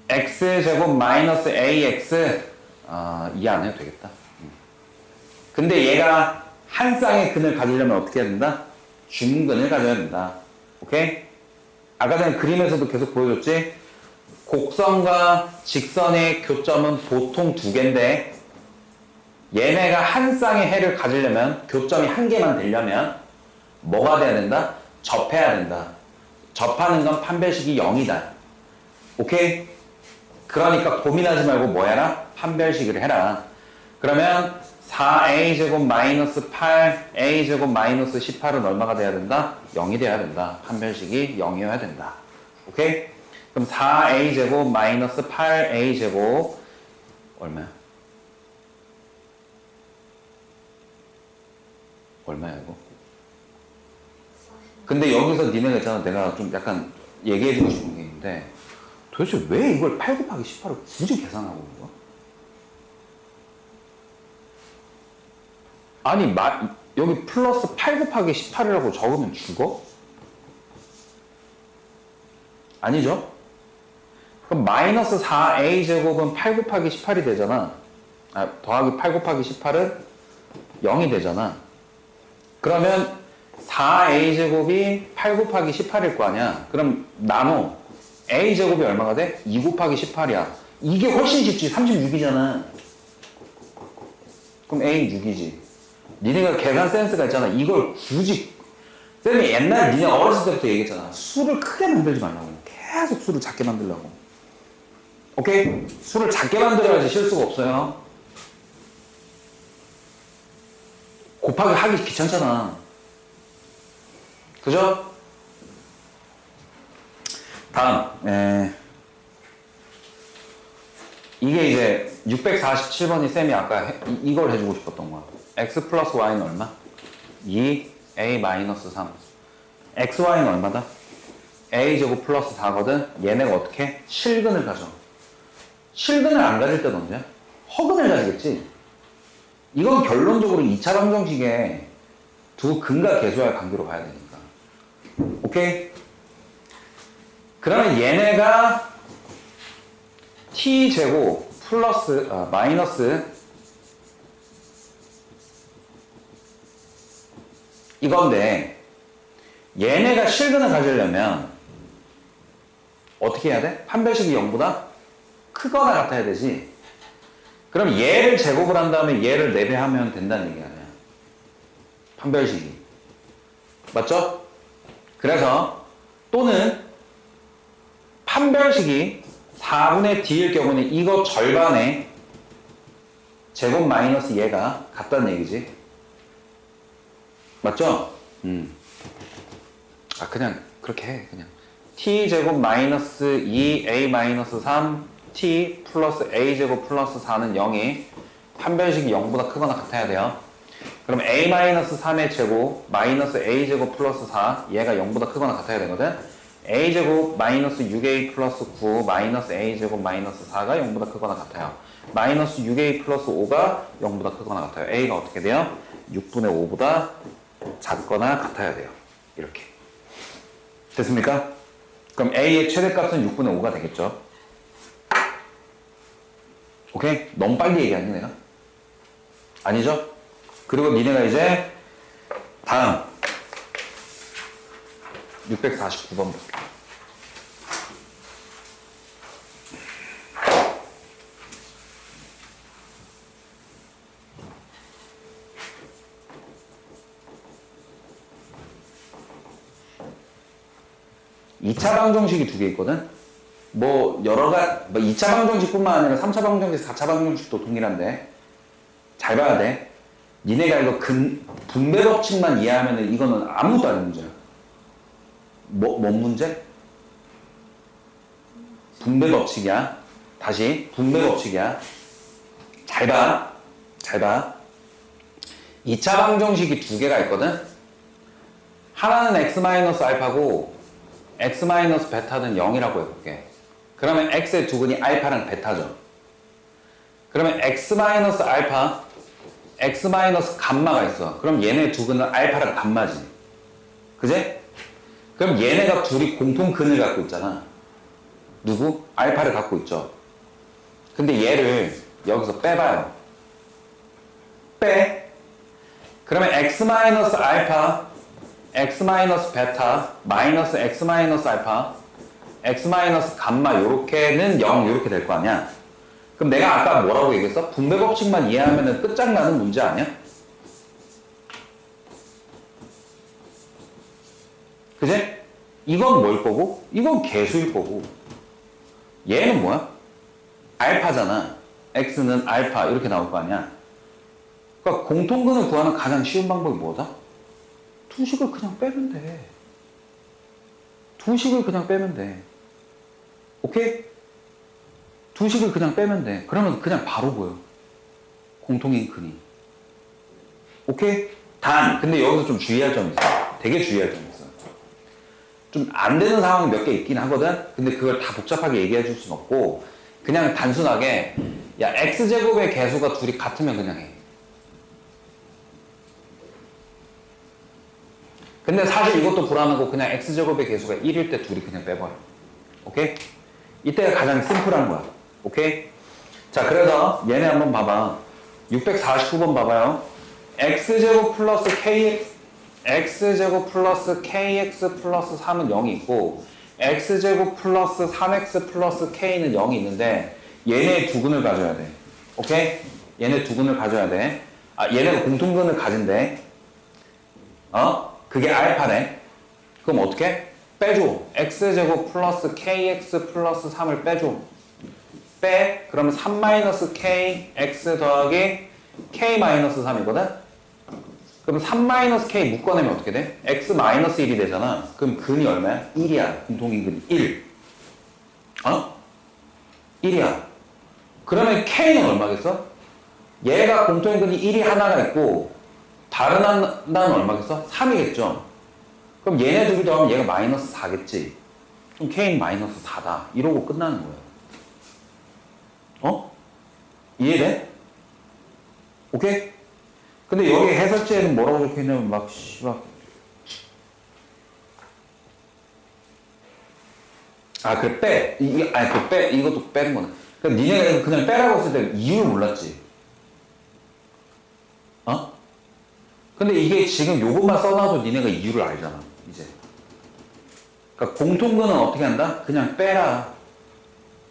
x제곱 마이너스 ax 이해 안 해도 되겠다. 근데 얘가 한 쌍의 근을 가지려면 어떻게 해야 된다? 중근을 가져야 된다. 오케이? 아까 전에 그림에서도 계속 보여줬지? 곡선과 직선의 교점은 보통 두 개인데 얘네가 한 쌍의 해를 가지려면 교점이 한 개만 되려면 뭐가 돼야 된다? 접해야 된다. 접하는 건 판별식이 0이다. 오케이? 그러니까 고민하지 말고 뭐 해라? 판별식을 해라. 그러면 4a제곱 마이너스 8a제곱 마이너스 18은 얼마가 돼야 된다? 0이 돼야 된다. 판별식이 0이어야 된다. 오케이? 그럼 4a제곱 마이너스 8a제곱 얼마야? 얼마야 이거? 근데 여기서 니네가 있잖아. 내가 좀 약간 얘기해주고 싶은 게 있는데 도대체 왜 이걸 8 곱하기 18을 굳이 계산하고 있는 거야? 아니 여기 플러스 8 곱하기 18이라고 적으면 죽어? 아니죠? 그럼 마이너스 4a제곱은 8 곱하기 18이 되잖아. 더하기 8 곱하기 18은 0이 되잖아. 그러면 4a제곱이 8 곱하기 18일 거 아니야. 그럼 나눠. a제곱이 얼마가 돼? 2 곱하기 18이야. 이게 훨씬 쉽지. 36이잖아. 그럼 a 6이지. 니네가 계산 센스가 있잖아. 이걸 굳이 쌤이 옛날 니네 어렸을 때부터 얘기했잖아. 수를 크게 만들지 말라고. 계속 수를 작게 만들려고. 오케이? 수를 작게 만들어야지 실수가 없어요. 곱하기 하기 귀찮잖아. 그죠? 다음. 이게 이제 647번이 쌤이 아까 이걸 해주고 싶었던 거야. x 플러스 y는 얼마? 2a 마이너스 3. xy는 얼마다? a제곱 플러스 4거든. 얘네가 어떻게? 실근을 가져. 실근을 안 가질 때는 언제야? 허근을 가지겠지. 이건 결론적으로 2차 방정식에 두 근과 계수와의 관계로 가야 되니까. 오케이? 그러면 얘네가 t제곱 플러스 마이너스 이건데 얘네가 실근을 가지려면 어떻게 해야 돼? 판별식이 0보다 크거나 같아야 되지. 그럼 얘를 제곱을 한 다음에 얘를 4배하면 된다는 얘기 아니야. 판별식이. 맞죠? 그래서 또는 판별식이 4분의 d일 경우는 이거 절반에 제곱 마이너스 얘가 같다는 얘기지. 맞죠? 그냥 그렇게 해. 그냥 t제곱 마이너스 2a 마이너스 3 t 플러스 a제곱 플러스 4는 0이 판별식이 0보다 크거나 같아야 돼요. 그럼 a-3의 제곱 마이너스 a제곱 플러스 4 얘가 0보다 크거나 같아야 되거든. a제곱 마이너스 6a 플러스 9 마이너스 a제곱 마이너스 4가 0보다 크거나 같아요. 마이너스 6a 플러스 5가 0보다 크거나 같아요. a가 어떻게 돼요? 6분의 5보다 작거나 같아야 돼요. 이렇게. 됐습니까? 그럼 a의 최대값은 6분의 5가 되겠죠. 오케이? 너무 빨리 얘기하니 내가? 아니죠? 그리고 니네가 이제 다음 649번 볼게. (2차) 방정식이 두 개 있거든? 뭐 2차 방정식뿐만 아니라 3차 방정식, 4차 방정식도 동일한데 잘 봐야 돼. 니네가 이거 분배 법칙만 이해하면 이거는 아무것도 아닌 문제야. 뭔 문제? 분배 법칙이야. 다시 분배 법칙이야. 잘 봐. 잘 봐. 2차 방정식이 두 개가 있거든? 하나는 x-알파고 x-베타는 0이라고 해볼게. 그러면 x의 두근이 알파랑 베타죠. 그러면 x-알파, x-감마가 있어. 그럼 얘네 두근은 알파랑 감마지. 그제? 그럼 얘네가 둘이 공통근을 갖고 있잖아. 누구? 알파를 갖고 있죠. 근데 얘를 여기서 빼봐요. 빼. 그러면 x-알파, x-베타, 마이너스 x-알파, x-감마 요렇게는 0 요렇게 될 거 아니야. 그럼 내가 아까 뭐라고 얘기했어? 분배 법칙만 이해하면 끝장나는 문제 아니야? 그제? 이건 뭘 거고? 이건 개수일 거고. 얘는 뭐야? 알파잖아. x는 알파 이렇게 나올 거 아니야. 그러니까 공통근을 구하는 가장 쉬운 방법이 뭐다? 두식을 그냥 빼면 돼. 두식을 그냥 빼면 돼. 오케이? 두식을 그냥 빼면 돼. 그러면 그냥 바로 보여. 공통인 근이. 오케이? 근데 여기서 좀 주의할 점이 있어. 되게 주의할 점이 있어. 좀 안 되는 상황이 몇 개 있긴 하거든? 근데 그걸 다 복잡하게 얘기해 줄 순 없고, 그냥 단순하게, 야, x제곱의 개수가 둘이 같으면 그냥 해. 근데 사실 이것도 불안하고 그냥 x제곱의 개수가 1일 때 둘이 그냥 빼버려. 오케이? 이때가 가장 심플한 거야. 오케이? 자, 그래서 얘네 한번 봐봐. 649번 봐봐요. x제곱 플러스 kx 플러스 3은 0이 있고 x제곱 플러스 3x 플러스 k는 0이 있는데 얘네 두근을 가져야 돼. 오케이? 얘네 두근을 가져야 돼. 얘네가 공통근을 가진대. 그게 알파네. 그럼 어떻게? 빼줘. x제곱 플러스 kx 플러스 3을 빼줘. 빼. 그러면 3-k x 더하기 k-3이거든? 그럼 3-k 묶어내면 어떻게 돼? x-1이 되잖아. 그럼 근이 얼마야? 1이야. 공통인 근이 1. 1이야. 그러면 k는 얼마겠어? 얘가 공통인 근이 1이 하나가 있고 다른 하나는 얼마겠어? 3이겠죠? 그럼 얘네 둘이 더하면 얘가 마이너스 4겠지? 그럼 k는 마이너스 4다. 이러고 끝나는 거야. 이해돼? 오케이? 근데 여기 해설지에는 뭐라고 적혀있냐면 그래, 빼. 이것도 빼는 거네. 그럼 니네가 그냥 빼라고 했을 때 이유를 몰랐지? 근데 이게 지금 요것만 써놔도 니네가 이유를 알잖아, 이제. 그러니까 공통근은 어떻게 한다? 그냥 빼라.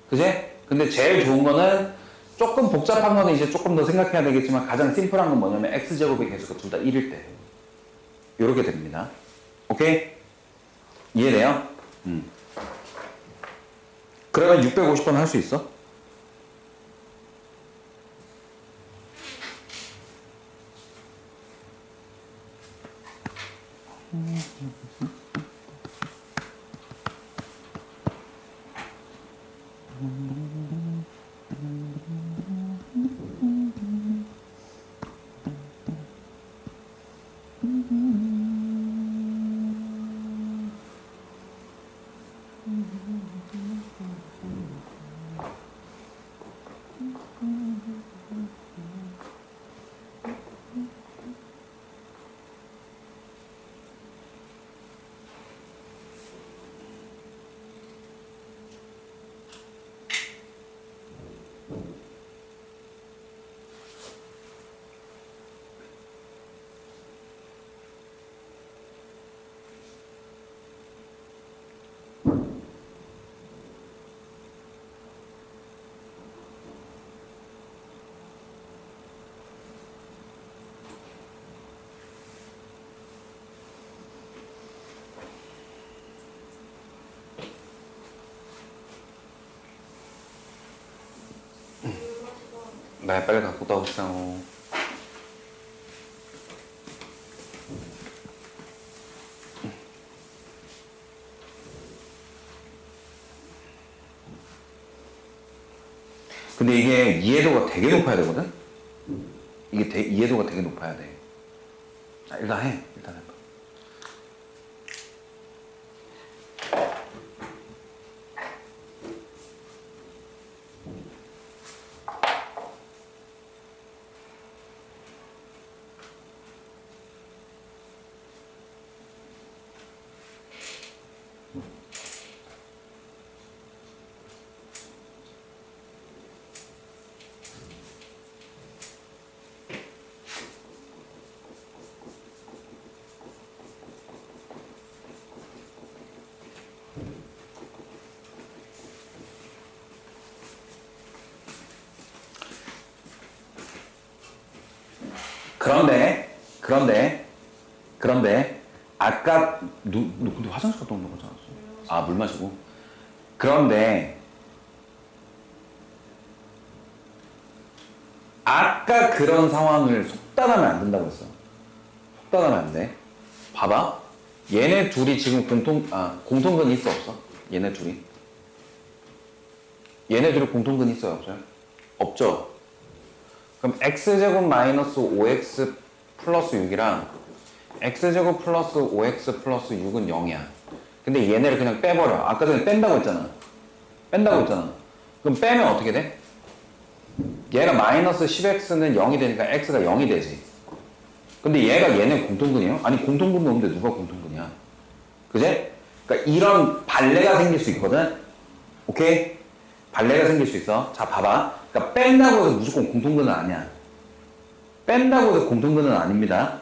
그제? 근데 제일 좋은 거는 조금 복잡한 거는 이제 조금 더 생각해야 되겠지만 가장 심플한 건 뭐냐면 x제곱의 개수가 둘 다 1일 때. 요렇게 됩니다. 오케이? 이해돼요? 그러면 650번 할 수 있어? 빨리 갖고 나오세요. 근데 이게 이해도가 되게 높아야 되거든? 이게 이해도가 되게 높아야 돼. 일단 해. 일단 해봐. 그런데 아까 근데 화장실 갔다 온다고 하지 않았어? 아, 물 마시고. 그런데 아까 그런 상황을 속단하면 안 된다고 했어. 속단하면 안 돼. 봐봐. 얘네 둘이 지금 공통근이 있어 없어? 얘네 둘이 공통근이 있어요 없어요? 없죠. 그럼 x제곱 마이너스 5x 플러스 6이랑 x제곱 플러스 5x 플러스 6은 0이야. 근데 얘네를 그냥 빼버려. 아까 전에 뺀다고 했잖아. 그럼 빼면 어떻게 돼? 얘가 마이너스 10x는 0이 되니까 x가 0이 되지. 근데 얘네 공통근이에요? 아니, 공통근도 없는데 누가 공통근이야? 그제? 그러니까 이런 발레가 생길 수 있거든? 오케이? 발레가 생길 수 있어. 자, 봐봐. 그러니까 뺀다고 해서 무조건 공통근은 아니야. 뺀다고 해서 공통근은 아닙니다.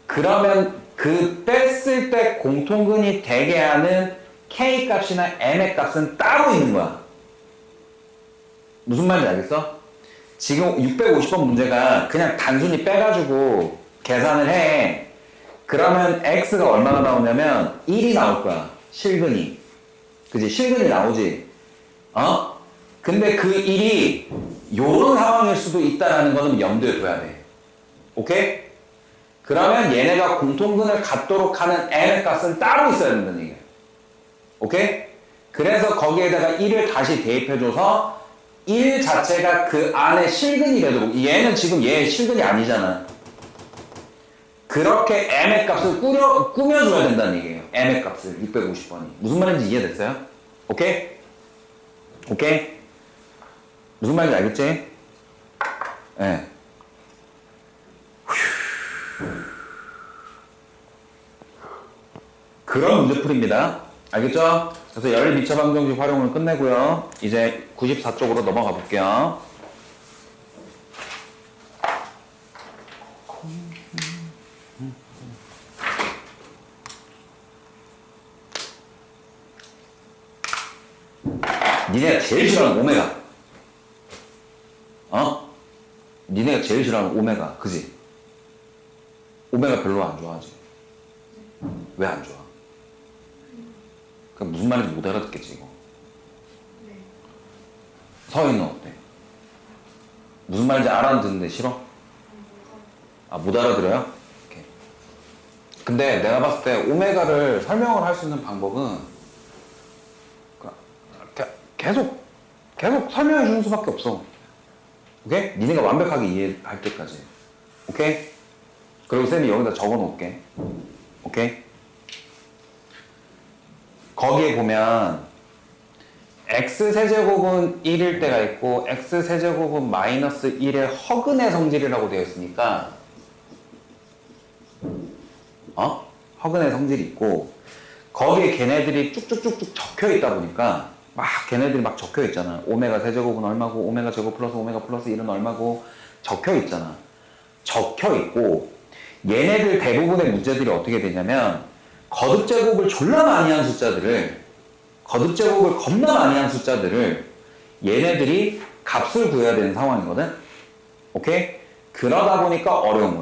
그러면 그 뺐을 때 공통근이 되게 하는 k 값이나 m의 값은 따로 있는 거야. 무슨 말인지 알겠어? 지금 650번 문제가 그냥 단순히 빼가지고 계산을 해. 그러면 x가 얼마나 나오냐면 1이 나올 거야. 실근이. 그지? 실근이 나오지. 근데 그 1이 요런 상황일 수도 있다라는 거는 염두에 둬야 돼. 오케이? 그러면 얘네가 공통근을 갖도록 하는 n의 값은 따로 있어야 된다는 얘기야. 오케이? 그래서 거기에다가 1을 다시 대입해줘서 1 자체가 그 안에 실근이 되도록. 얘는 지금 얘 실근이 아니잖아. 그렇게 m의 값을 꾸며줘야 된다는 얘기예요. m의 값을 650번이. 무슨 말인지 이해됐어요? 오케이? 무슨 말인지 알겠지? 네. 그런 문제풀이입니다. 알겠죠? 그래서 열 미처 방정식 활용을 끝내고요. 이제 94쪽으로 넘어가 볼게요. 니네가 제일 싫어하는 오메가. 니네가 제일 싫어하는 오메가. 그지? 오메가 별로 안 좋아하지? 왜 안 좋아? 그럼 무슨 말인지 못 알아듣겠지, 이거. 네. 서인은 어때? 무슨 말인지 알아듣는데 싫어? 아, 못 알아들어요? 오케이. 근데 내가 봤을 때 오메가를 설명을 할 수 있는 방법은 계속 설명해 주는 수밖에 없어. 오케이? 니네가 완벽하게 이해할 때까지. 오케이? 그리고 쌤이 여기다 적어 놓을게. 오케이? 거기에 보면 x세제곱은 1일 때가 있고 x세제곱은 마이너스 1의 허근의 성질이라고 되어 있으니까 허근의 성질이 있고 거기에 걔네들이 쭉쭉쭉쭉 적혀 있다 보니까 막 걔네들이 막 적혀 있잖아. 오메가 세제곱은 얼마고 오메가 제곱 플러스 오메가 플러스 1은 얼마고 적혀 있잖아. 적혀 있고 얘네들 대부분의 문제들이 어떻게 되냐면 거듭제곱을 졸라 많이 한 숫자들을 거듭제곱을 겁나 많이 한 숫자들을 얘네들이 값을 구해야 되는 상황이거든. 오케이? 그러다 보니까 어려운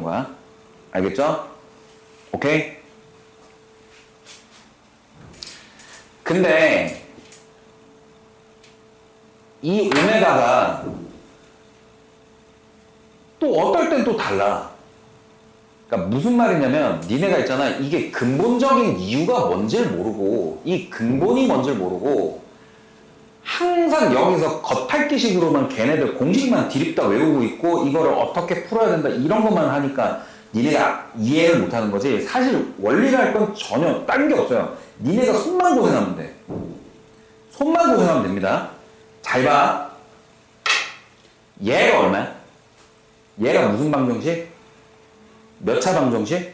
거야. 알겠죠? 오케이? 근데 이 오메가가 또 어떨 땐 또 달라. 그러니까 무슨 말이냐면 니네가 있잖아. 이게 근본적인 이유가 뭔지를 모르고 이 근본이 뭔지를 모르고 항상 여기서 겉핥기식으로만 걔네들 공식만 디립다 외우고 있고 이거를 어떻게 풀어야 된다 이런 것만 하니까 니네가 이해를 못하는 거지. 사실 원리를 할 건 전혀 딴 게 없어요. 니네가 손만 고생하면 돼. 손만 고생하면 됩니다. 잘 봐. 얘가 얼마야? 얘가 무슨 방정식? 몇 차 방정식?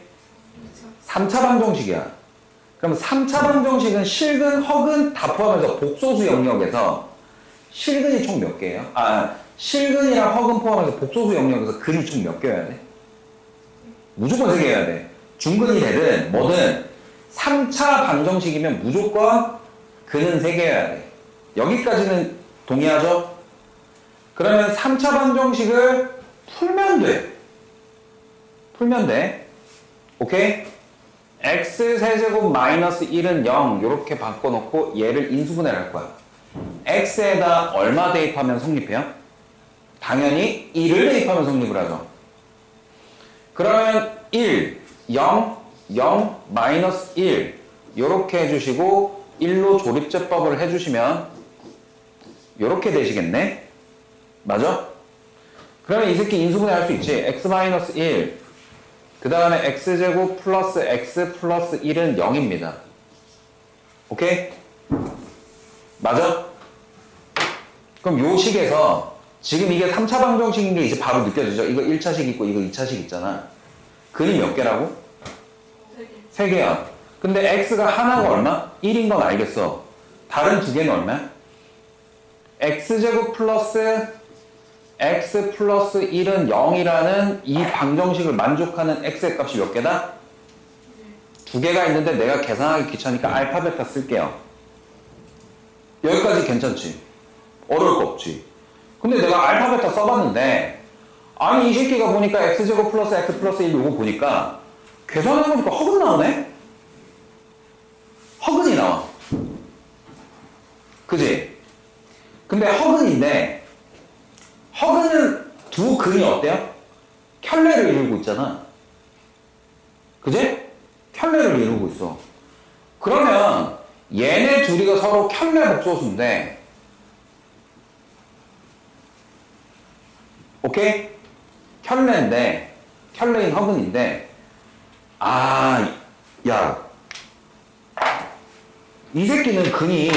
3차 방정식이야. 그럼 3차 방정식은 실근, 허근 다 포함해서 복소수 영역에서 실근이 총 몇 개예요? 실근이랑 허근 포함해서 복소수 영역에서 근이 총 몇 개여야 돼? 무조건 3개여야 돼. 중근이 되든 뭐든 3차 방정식이면 무조건 근은 3개여야 돼. 여기까지는 동의하죠? 그러면 3차 방정식을 풀면 돼. 풀면 돼. 오케이? x 세제곱 마이너스 1은 0 이렇게 바꿔놓고 얘를 인수분해를 할 거야. x에다 얼마 대입하면 성립해요? 당연히 1을 대입하면 성립을 하죠. 그러면 1, 0, 0, 마이너스 1 이렇게 해주시고 1로 조립제법을 해주시면 이렇게 되시겠네? 맞아? 그러면 이 새끼 인수분해 할 수 있지. x 마이너스 1 그 다음에 x제곱 플러스 x 플러스 1은 0입니다. 오케이? 맞아? 그럼 요 식에서 지금 이게 3차 방정식인 게 이제 바로 느껴지죠? 이거 1차식 있고 이거 2차식 있잖아. 근이 몇 개라고? 3개야. 근데 x가 하나가 얼마? 1인 건 알겠어. 다른 두 개는 얼마야? x제곱 플러스 x 플러스 1은 0이라는 이 방정식을 만족하는 x의 값이 몇 개다? 2개가 있는데 내가 계산하기 귀찮으니까 알파 베타 쓸게요. 여기까지 괜찮지? 어려울 거 없지? 근데 내가 알파 베타 써봤는데 아니 이 새끼가 보니까 x제곱 플러스 x 플러스 1 요거 보니까 계산해보니까 허근 나오네? 허근이 나와. 그지? 근데 허근인데 허근은 두 근이 어때요? 켤레를 이루고 있잖아. 그지? 켤레를 이루고 있어. 그러면 얘네 둘이가 서로 켤레 복소수인데 오케이? 켤레인데 켤레인 허근인데 야 이 새끼는 근이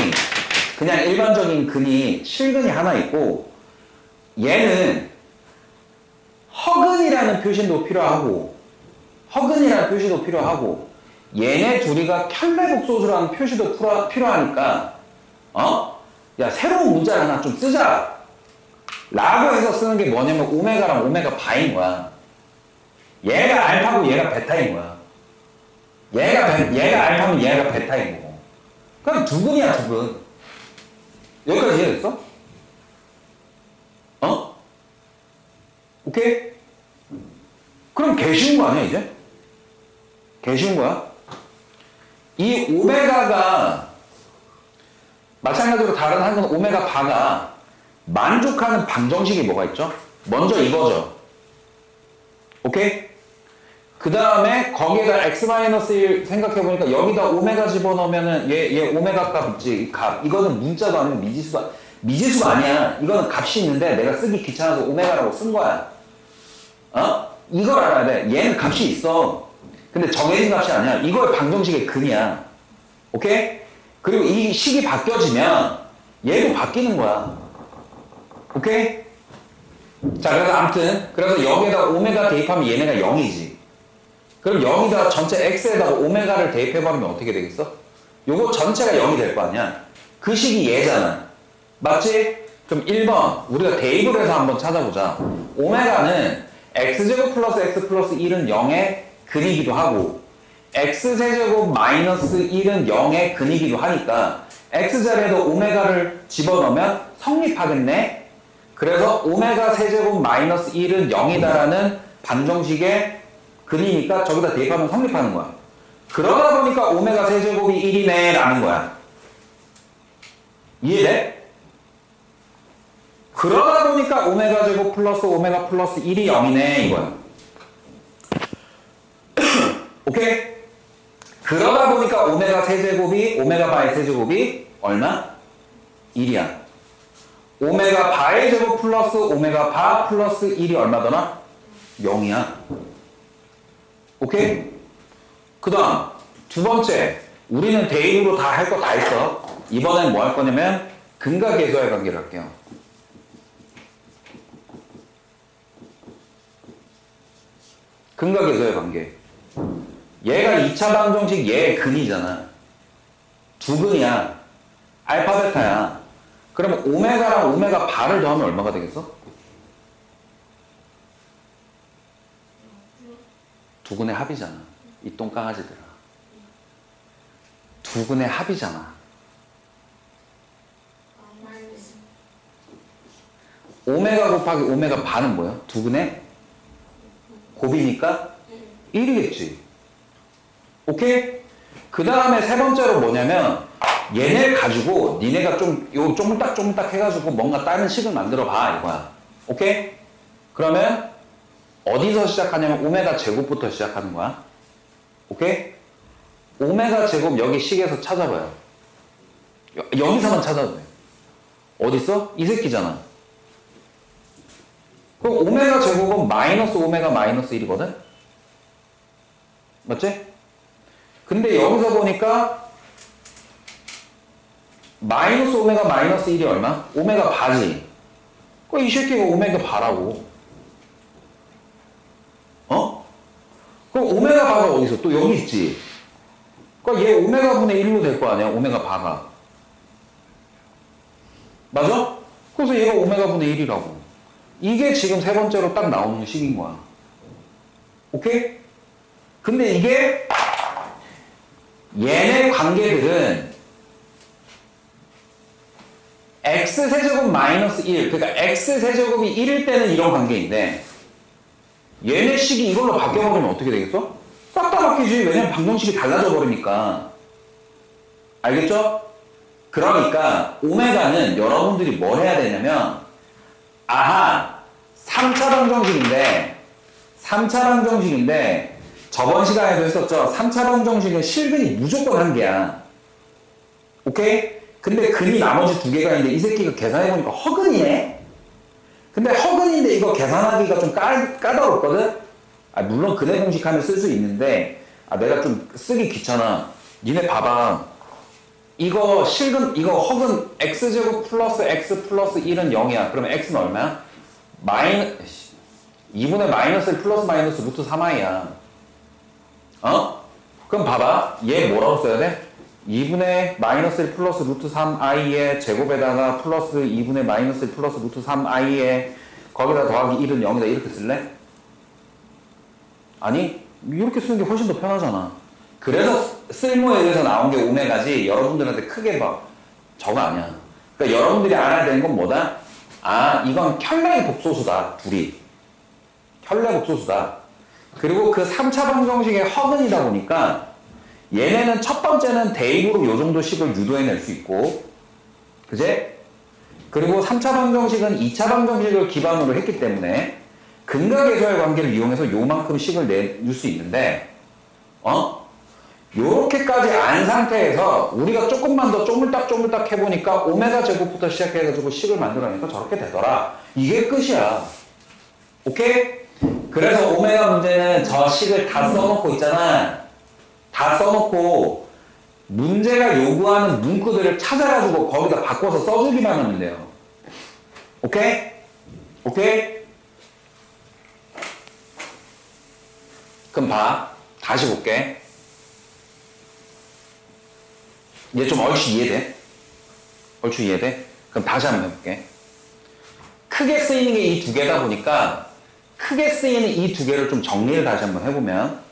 그냥 일반적인 근이 실근이 하나 있고 얘는 허근이라는 표시도 필요하고 허근이라는 표시도 필요하고 얘네 둘이가 켤레 복소수라는 표시도 필요하니까 야 새로운 문자를 하나 좀 쓰자 라고 해서 쓰는 게 뭐냐면 오메가랑 오메가 바인 거야. 얘가 알파고 얘가 베타인 거야. 얘가 알파면 얘가 베타인 거고. 그럼 두 근이야 두 근. 여기까지 이해됐어? 오케이? 그럼 개 쉬운 거 아니야 이제? 개 쉬운 거야? 이 오메가가 마찬가지로 다른 한건 오메가 바가 만족하는 방정식이 뭐가 있죠? 먼저 이거죠. 오케이? 그 다음에 거기에다 x-1 생각해보니까 여기다 오메가 집어넣으면은 얘 오메가 값 있지? 이 값. 이거는 문자도 아니고 미지수가 아니야. 이거는 값이 있는데 내가 쓰기 귀찮아서 오메가라고 쓴 거야. 이걸 알아야 돼. 얘는 값이 있어. 근데 정해진 값이 아니야. 이거의 방정식의 근이야. 오케이? 그리고 이 식이 바뀌어지면 얘도 바뀌는 거야. 오케이? 자, 그래서 아무튼 그래서 여기에다 오메가 대입하면 얘네가 0이지. 그럼 여기다 전체 x에다가 오메가를 대입해버리면 어떻게 되겠어? 요거 전체가 0이 될 거 아니야. 그 식이 얘잖아. 맞지? 그럼 1번 우리가 대입을 해서 한번 찾아보자. 오메가는 x제곱 플러스 x 플러스 1은 0의 근이기도 하고 x세제곱 마이너스 1은 0의 근이기도 하니까 x자리에다 오메가를 집어넣으면 성립하겠네. 그래서 오메가 세제곱 마이너스 1은 0이다라는 방정식의 근이니까 저기다 대입하면 성립하는 거야. 그러다 보니까 오메가 세제곱이 1이네 라는 거야. 이해돼? 그러다 보니까 오메가 제곱 플러스 오메가 플러스 1이 0이네 이거야. 오케이? 그러다 보니까 오메가 세제곱이 오메가 바의 세제곱이 얼마? 1이야. 오메가 바의 제곱 플러스 오메가 바 플러스 1이 얼마더나? 0이야. 오케이? 그 다음 두 번째, 우리는 대입으로 다 할 거 다 했어. 이번엔 뭐 할 거냐면 근과 계수의 관계를 할게요. 근과 계수의 관계. 얘가 2차 방정식 얘의 근이잖아. 두 근이야. 알파 베타야. 그러면 오메가랑 오메가 바를 더하면 얼마가 되겠어? 두 근의 합이잖아. 이 똥강아지들아. 두 근의 합이잖아. 오메가 곱하기 오메가 바는 뭐야? 두 근의 곱이니까 1이겠지. 오케이? 그 다음에 세 번째로 뭐냐면 얘네 가지고 니네가 좀 요 쪼물딱 해가지고 뭔가 다른 식을 만들어 봐 이거야. 오케이? 그러면 어디서 시작하냐면 오메가 제곱부터 시작하는 거야. 오케이? 오메가 제곱 여기 식에서 찾아봐요. 여기서만 찾아도 돼. 어딨어? 이 새끼잖아. 그럼 오메가 제곱은 마이너스 오메가 마이너스 1이거든? 맞지? 근데 여기서 보니까 마이너스 오메가 마이너스 1이 얼마? 오메가 바지. 이 새끼가 오메가 바라고. 어? 그럼 오메가 바가 어디서? 또 여기 있지. 그러니까 얘 오메가 분의 1로 될 거 아니야? 오메가 바가. 맞아? 그래서 얘가 오메가 분의 1이라고. 이게 지금 세 번째로 딱 나오는 식인 거야. 오케이? 근데 이게 얘네 관계들은 x세제곱 마이너스 1, 그러니까 x세제곱이 1일 때는 이런 관계인데 얘네 식이 이걸로 바뀌어버리면 어떻게 되겠어? 싹 다 바뀌지. 왜냐면 방정식이 달라져 버리니까. 알겠죠? 그러니까 오메가는 여러분들이 뭘 해야 되냐면 3차 방정식인데 저번 시간에도 했었죠. 3차 방정식은 실근이 무조건 한 개야. 오케이? 근데 근이 나머지 두 개가 있는데 이 새끼가 계산해보니까 허근이네? 근데 허근인데 이거 계산하기가 좀 까다롭거든? 물론 근의 공식 하면 쓸 수 있는데 내가 좀 쓰기 귀찮아. 니네 봐봐. 이거 실근, 이거 허근 x제곱 플러스 x 플러스 1은 0이야. 그러면 x는 얼마야? 2분의 마이너스 1 플러스 마이너스 루트 3i야. 그럼 봐봐. 얘 뭐라고 써야 돼? 2분의 마이너스 1 플러스 루트 3i의 제곱에다가 플러스 2분의 마이너스 1 플러스 루트 3i의 거기다 더하기 1은 0이다. 이렇게 쓸래? 아니, 이렇게 쓰는 게 훨씬 더 편하잖아. 그래서 쓸모에 의해서 나온 게 오메가지 여러분들한테 크게 저거 아니야. 그러니까 여러분들이 알아야 되는 건 뭐다? 이건 켤레 복소수다. 둘이. 켤레 복소수다. 그리고 그 3차 방정식의 허근이다 보니까 얘네는 첫 번째는 대입으로 요 정도 식을 유도해낼 수 있고, 그제? 그리고 3차 방정식은 2차 방정식을 기반으로 했기 때문에 근과 계수의 관계를 이용해서 요만큼 식을 내줄 수 있는데, 요렇게까지 안 상태에서 우리가 조금만 더 쪼물딱 해보니까 오메가 제곱부터 시작해가지고 식을 만들어내니까 저렇게 되더라. 이게 끝이야. 오케이? 그래서 오메가 문제는 저 식을 다 써놓고 있잖아. 다 써놓고 문제가 요구하는 문구들을 찾아가지고 거기다 바꿔서 써주기만 하면 돼요. 오케이? 오케이? 그럼 봐. 다시 볼게. 얘 좀 얼추 이해돼? 얼추 이해돼? 그럼 다시 한번 해볼게. 크게 쓰이는 게 이 두 개다 보니까 크게 쓰이는 이 두 개를 좀 정리를 다시 한번 해보면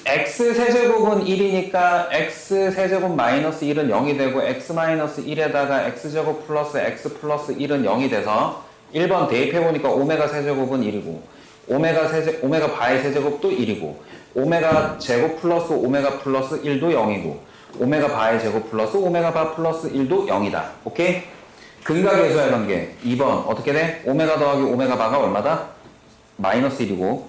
x세제곱은 1이니까 x세제곱 마이너스 1은 0이 되고 x 마이너스 1에다가 x제곱 플러스 x 플러스 1은 0이 돼서 1번 대입해보니까 오메가 세제곱은 1이고 오메가 바의 세제곱도 1이고 오메가 제곱 플러스 오메가 플러스 1도 0이고 오메가 바의 제곱 플러스 오메가 바 플러스 1도 0이다. 오케이? 근과 계수의 관계 2번 어떻게 돼? 오메가 더하기 오메가 바가 얼마다? 마이너스 1이고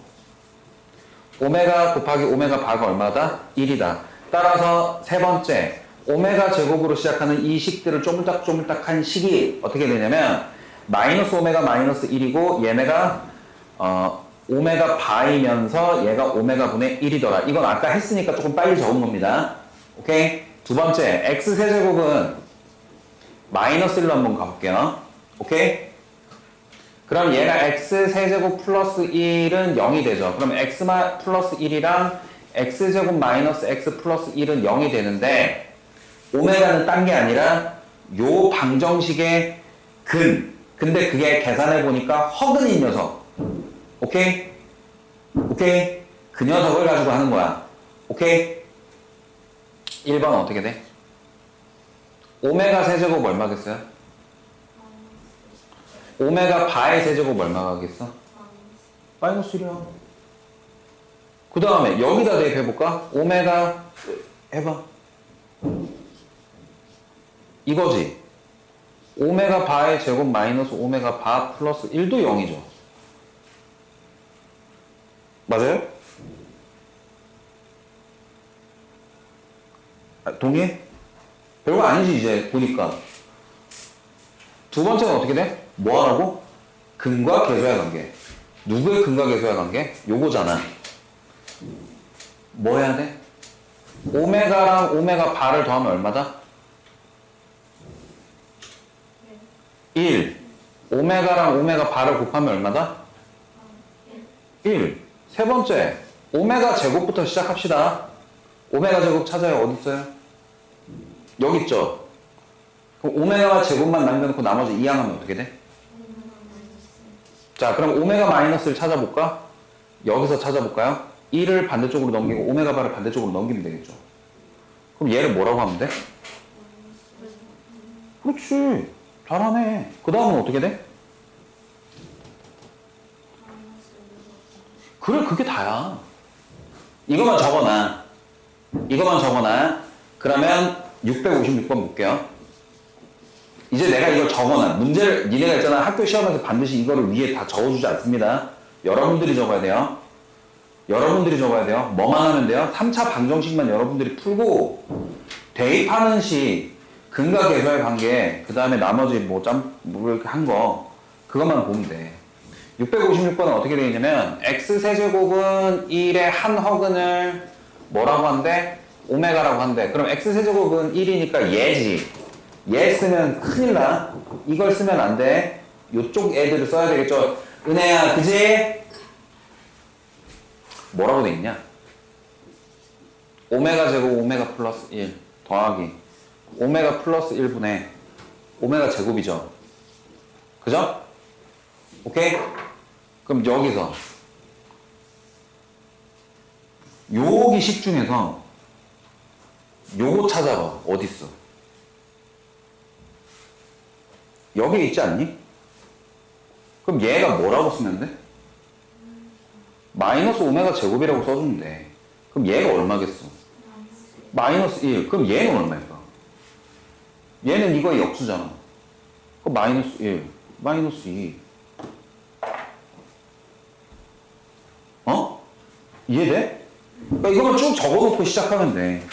오메가 곱하기 오메가 바가 얼마다? 1이다. 따라서 세 번째 오메가 제곱으로 시작하는 이 식들을 쪼물딱쪼물딱한 식이 어떻게 되냐면 마이너스 오메가 마이너스 1이고 얘네가 오메가 바이면서 얘가 오메가 분의 1이더라. 이건 아까 했으니까 조금 빨리 적은 겁니다. 오케이? 두 번째 x 세제곱은 마이너스 1로 한번 가볼게요. 오케이? 그럼 얘가 x 세제곱 플러스 1은 0이 되죠. 그럼 x 플러스 1이랑 x제곱 마이너스 x 플러스 1은 0이 되는데 오메가는 딴 게 아니라 요 방정식의 근데 그게 계산해보니까 허근인 녀석. 오케이? 오케이? 그 녀석을 가지고 하는 거야. 오케이? 1번 어떻게 돼? 오메가 세제곱 얼마겠어요? 오메가 바의 세제곱 얼마겠어? 마이너스 1이야. 그 다음에 여기다 대입해볼까? 오메가 해봐. 이거지. 오메가 바의 제곱 마이너스 오메가 바 플러스 1도 0이죠. 맞아요? 동의해? 별거 아니지 이제 보니까. 두 번째는 어떻게 돼? 뭐 하라고? 근과 계수의 관계. 누구의 근과 계수의 관계? 요거잖아. 뭐 해야 돼? 오메가랑 오메가 바를 더하면 얼마다? 1. 오메가랑 오메가 바를 곱하면 얼마다? 1. 세 번째, 오메가 제곱부터 시작합시다. 오메가 제곱 찾아요. 어디 있어요? 여기 있죠? 그럼 오메가 제곱만 남겨놓고 나머지 이항하면 어떻게 돼? 자, 그럼 오메가 마이너스를 찾아볼까? 여기서 찾아볼까요? 1을 반대쪽으로 넘기고 오메가 바를 반대쪽으로 넘기면 되겠죠. 그럼 얘를 뭐라고 하면 돼? 그렇지. 잘하네. 그 다음은 어떻게 돼? 그래, 그게 다야. 이것만 적어놔. 이것만 적어놔. 그러면 656번 볼게요. 이제 내가 이걸 적어놔. 문제를, 니네가 있잖아. 학교 시험에서 반드시 이거를 위에 다 적어주지 않습니다. 여러분들이 적어야 돼요. 여러분들이 적어야 돼요. 뭐만 하면 돼요? 3차 방정식만 여러분들이 풀고 대입하는 시, 근과 계수의 관계, 그 다음에 나머지 뭐 이렇게 한 거, 그것만 보면 돼. 656번은 어떻게 되어 있냐면 x세제곱은 1의 한 허근을 뭐라고 한대? 오메가라고 한대. 그럼 x세제곱은 1이니까 얘지. 얘 쓰면 큰일 나. 이걸 쓰면 안 돼. 요쪽 애들을 써야 되겠죠. 은혜야, 그지? 뭐라고 돼 있냐? 오메가 제곱 오메가 플러스 1 더하기 오메가 플러스 1분의 오메가 제곱이죠. 그죠? 오케이? 그럼 여기서 여기 식 중에서 요거 찾아봐. 어딨어? 여기 있지 않니? 그럼 얘가 뭐라고 쓰면 돼? 마이너스 오메가 제곱이라고 써주면 돼. 그럼 얘가 얼마겠어? 마이너스 1. 그럼 얘는 얼마일까? 얘는 이거의 역수잖아. 그럼 마이너스 1, 마이너스 2. 어? 이해돼? 그러니까 이거만 쭉 적어놓고 시작하면 돼.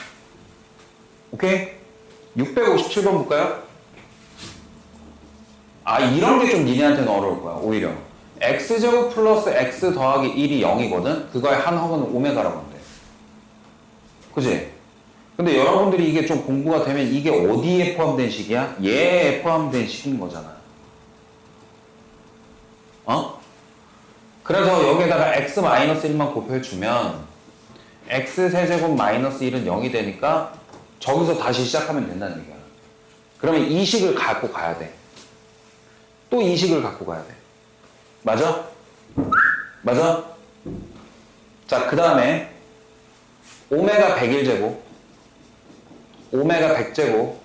오케이? 657번 볼까요? 아, 이런 게 좀 니네한테는 어려울 거야, 오히려. x제곱 플러스 x 더하기 1이 0이거든? 그거의 한 허근은 오메가라고 한대. 그치? 근데 여러분들이 이게 좀 공부가 되면 이게 어디에 포함된 식이야? 얘에 포함된 식인 거잖아. 어? 그래서 여기에다가 x-1만 곱해주면 x세제곱 마이너스 1은 0이 되니까 저기서 다시 시작하면 된다는 얘기야. 그러면 이 식을 갖고 가야 돼. 또 이 식을 갖고 가야 돼. 맞아? 맞아? 자, 그 다음에 오메가 101제곱, 오메가 100제곱,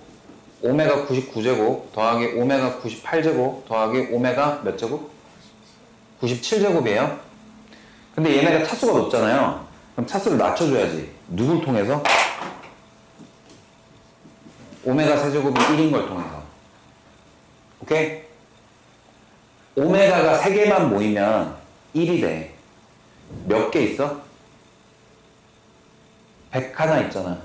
오메가 99제곱 더하기 오메가 98제곱 더하기 오메가 몇 제곱? 97제곱이에요. 근데 얘네가 차수가 높잖아요. 그럼 차수를 낮춰줘야지. 누굴 통해서? 오메가 세제곱이 1인 걸 통해서. 오케이? 오메가가 3개만 모이면 1이 돼. 몇 개 있어? 101 있잖아.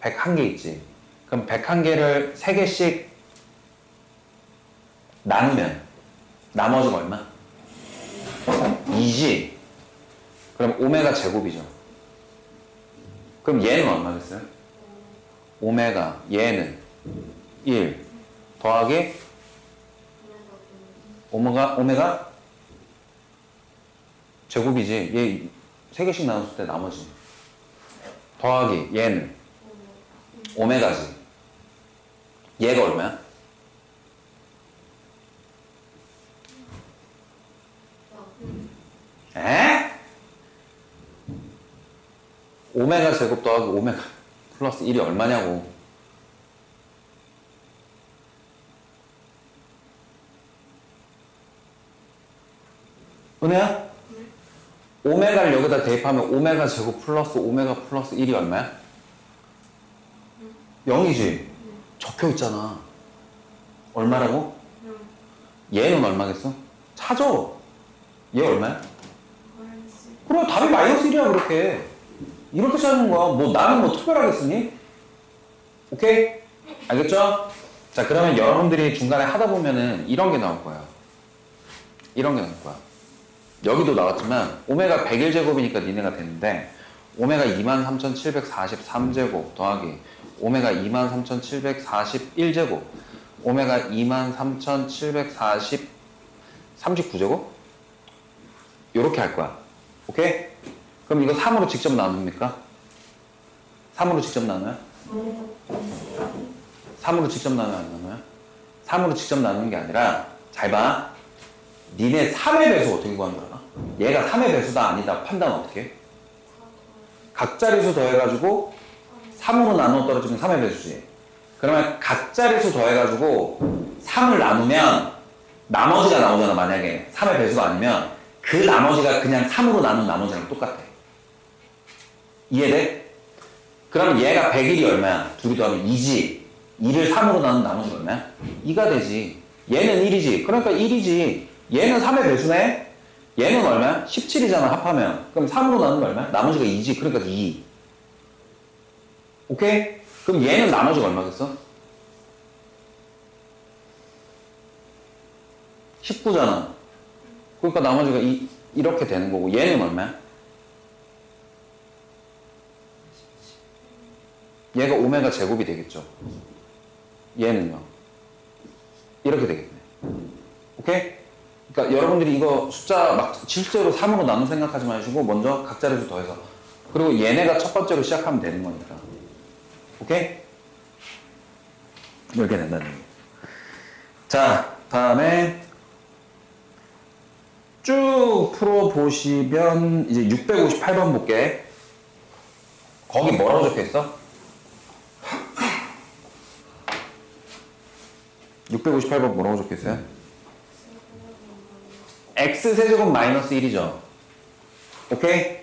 101개 있지. 그럼 101개를 3개씩 나누면 나머지가 얼마? 2지. 그럼 오메가 제곱이죠. 그럼 얘는 얼마겠어요? 오메가 얘는 1 더하기 오메가 제곱이지. 얘 3개씩 나눴을 때 나머지 더하기 얘는 오메가지. 얘가 얼마야? 에? 오메가 제곱 더하기 오메가 플러스 1이 얼마냐고. 은혜야? 오메가를 여기다 대입하면 오메가 제곱 플러스 오메가 플러스 1이 얼마야? 0이지? 적혀 있잖아. 얼마라고? 얘는 얼마겠어? 찾아. 얘 얼마야? 그래, 답이 마이너스 1이야, 그렇게. 이렇게 찾는 거야. 뭐, 나는 뭐 특별하겠으니? 오케이? 알겠죠? 자, 그러면 여러분들이 중간에 하다 보면은 이런 게 나올 거야. 이런 게 나올 거야. 여기도 나왔지만, 오메가 101제곱이니까 니네가 됐는데, 오메가 23,743제곱 더하기, 오메가 23,741제곱, 오메가 23,739제곱? 요렇게 할 거야. 오케이? 그럼 이거 3으로 직접 나눕니까? 3으로 직접 나눠요? 3으로 직접 나눠요? 안 나눠요? 3으로 직접 나누는 게 아니라, 잘 봐. 니네 3의 배수 어떻게 구하는 거야? 얘가 3의 배수다 아니다 판단 어떻게 해? 각자리수 더해가지고 3으로 나누어 떨어지면 3의 배수지. 그러면 각자리수 더해가지고 3을 나누면 나머지가 나오잖아. 만약에 3의 배수가 아니면 그 나머지가 그냥 3으로 나눈 나머지랑 똑같아. 이해돼? 그럼 얘가 101이 얼마야? 둘이 더하면 2지. 2를 3으로 나눈 나머지가 얼마야? 2가 되지. 얘는 1이지. 그러니까 1이지. 얘는 3의 배수네? 얘는 얼마야? 17이잖아, 합하면. 그럼 3으로 나누면 얼마야? 나머지가 2지. 그러니까 2. 오케이? 그럼 얘는 나머지가 얼마겠어? 19잖아. 그러니까 나머지가 이렇게 되는 거고, 얘는 얼마야? 얘가 오메가 제곱이 되겠죠. 얘는요. 이렇게 되겠네. 오케이? 그러니까 여러분들이 이거 숫자 막 실제로 3으로 나눈 생각하지 마시고 먼저 각자리수 더해서 그리고 얘네가 첫 번째로 시작하면 되는 거니까. 오케이? 이렇게 된다는 얘기. 자, 다음에 쭉 풀어보시면 이제 658번 볼게. 거기 뭐라고 적혀있어? 658번 뭐라고 적혀있어요? x세제곱 마이너스 1이죠. 오케이?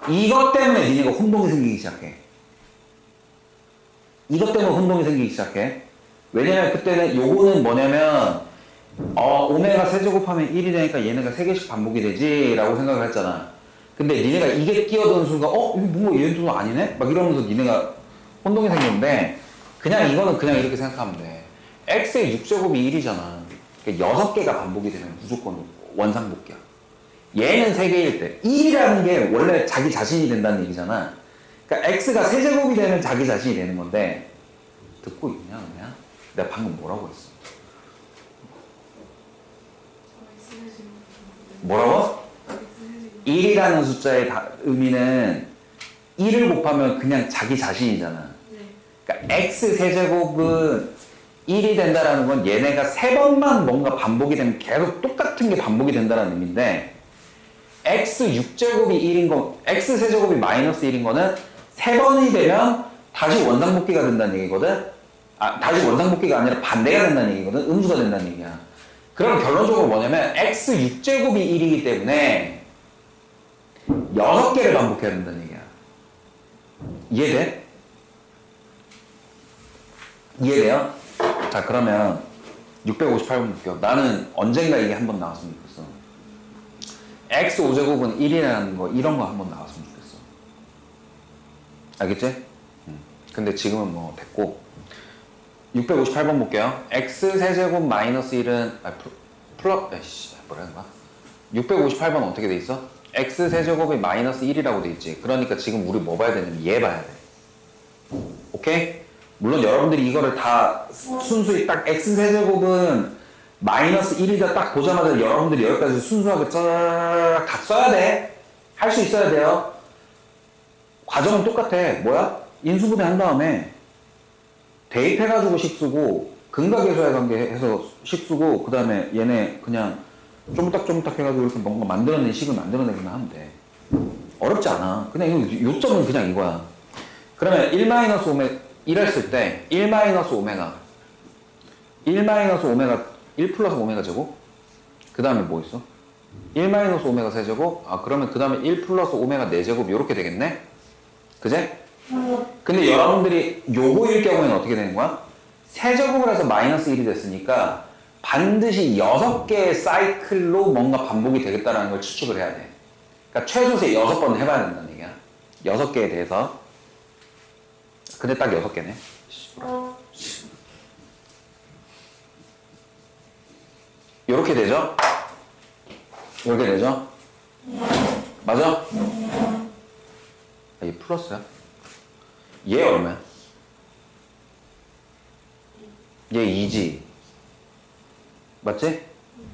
이것 때문에 니네가 혼동이 생기기 시작해. 이것 때문에 혼동이 생기기 시작해. 왜냐면 그때는 요거는 뭐냐면 오메가 세제곱하면 1이 되니까 얘네가 3개씩 반복이 되지 라고 생각을 했잖아. 근데 니네가 이게 끼어드는 순간 이거 뭔가 얘도 아니네? 막 이러면서 니네가 혼동이 생겼는데 그냥 이거는 그냥 이렇게 생각하면 돼. x의 6제곱이 1이잖아. 그러니까 6개가 반복이 되면 무조건 원상복귀야. 얘는 3개일 때 1이라는 게 원래 자기 자신이 된다는 얘기잖아. 그러니까 x가 세제곱이 되면 자기 자신이 되는 건데 듣고 있냐 그냥? 내가 방금 뭐라고 했어? 뭐라고? 1이라는 숫자의 의미는 1을 곱하면 그냥 자기 자신이잖아. 그러니까 x 세제곱은 1이 된다라는 건 얘네가 3번만 뭔가 반복이 되면 계속 똑같은 게 반복이 된다는 의미인데 x 6제곱이 1인 거, x 세제곱이 마이너스 1인 거는 3번이 되면 다시 원상복귀가 된다는 얘기거든. 다시 원상복귀가 아니라 반대가 된다는 얘기거든. 음수가 된다는 얘기야. 그럼 결론적으로 뭐냐면 x 6제곱이 1이기 때문에 6개를 반복해야 된다는 얘기야. 이해돼? 이해돼요? 자, 그러면 658번 볼게요. 나는 언젠가 이게 한번 나왔으면 좋겠어. x 5제곱은 1이라는 거 이런 거 한번 나왔으면 좋겠어. 알겠지? 근데 지금은 뭐 됐고 658번 볼게요. x 세제곱 마이너스 1은 뭐라는 거야? 658번 어떻게 돼 있어? x 세제곱이 마이너스 1이라고 돼 있지. 그러니까 지금 우리 뭐 봐야 되냐면 얘 봐야 돼. 오케이? 물론 여러분들이 이거를 다 순수히 딱 x 세제곱은 마이너스 1이다 딱 보자마자 여러분들이 여기까지 순수하게 쫙 다 써야 돼. 할 수 있어야 돼요. 과정은 똑같아. 뭐야? 인수분해 한 다음에 대입해가지고 식 쓰고 근각계수의 관계 해서 식 쓰고 그 다음에 얘네 그냥 쪼물딱쪼물딱 해가지고 이렇게 뭔가 만들어낸 식을 만들어내기만 하면 돼. 어렵지 않아. 그냥 요점은 그냥 이거야. 그러면 1-오메가 1 했을 때 1-오메가 1 플러스 오메가 제곱 그 다음에 뭐 있어? 1-오메가 세제곱 그러면 그 다음에 1 플러스 오메가 4제곱 이렇게 되겠네? 그제? 근데 여러분들이 요거일 경우에는 어떻게 되는 거야? 세제곱을 해서 마이너스 1이 됐으니까 반드시 6개의 사이클로 뭔가 반복이 되겠다라는 걸 추측을 해야 돼. 그러니까 최소세 6번 해봐야 된다는 얘기야. 6개에 대해서. 근데 딱 6개네. 요렇게 되죠? 요렇게 되죠? 맞아? 얘 플러스야? 얘 얼마야? 얘 2지. 맞지?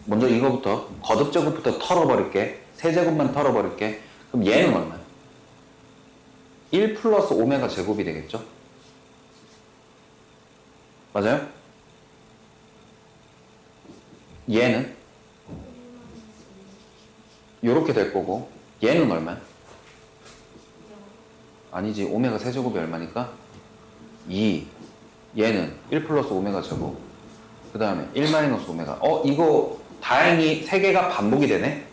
먼저 이거부터 거듭제곱부터 털어버릴게. 세제곱만 털어버릴게. 그럼 얘는 얼마야? 1 플러스 오메가 제곱이 되겠죠? 맞아요? 얘는 요렇게 될 거고 얘는 얼마야? 아니지. 오메가 세제곱이 얼마니까? 2. 얘는 1 플러스 오메가 제곱. 그 다음에 1 마이너스 오메가. 이거 다행히 3개가 반복이 되네?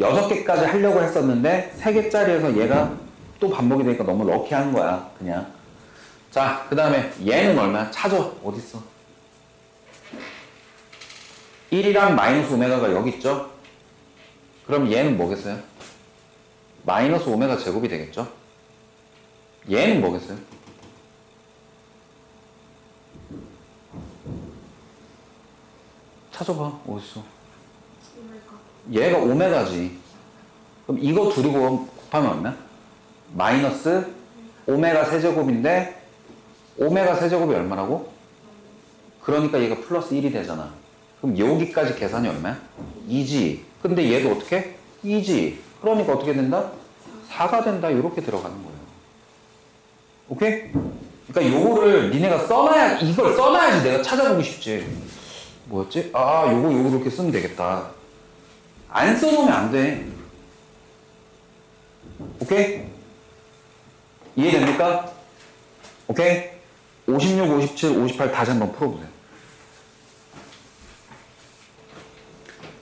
6개까지 하려고 했었는데 3개짜리에서 얘가 또 반복이 되니까 너무 럭키한 거야. 그냥. 자, 그 다음에 얘는 얼마야? 찾아. 어딨어? 1이랑 마이너스 오메가가 여기 있죠? 그럼 얘는 뭐겠어요? 마이너스 오메가 제곱이 되겠죠? 얘는 뭐겠어요? 찾아봐. 어딨어? 얘가 오메가지. 그럼 이거 둘이 곱하면 얼마야? 마이너스 오메가 세제곱인데 오메가 세제곱이 얼마라고? 그러니까 얘가 플러스 1이 되잖아. 그럼 여기까지 계산이 얼마야? 2지. 근데 얘도 어떻게? 2지. 그러니까 어떻게 된다? 4가 된다. 이렇게 들어가는 거예요. 오케이? 그러니까 요거를 니네가 이걸 써놔야지 내가 찾아보기 쉽지. 뭐였지? 요거 이렇게 쓰면 되겠다. 안 써놓으면 안 돼. 오케이? 이해됩니까? 오케이? 56, 57, 58 다시 한번 풀어보세요.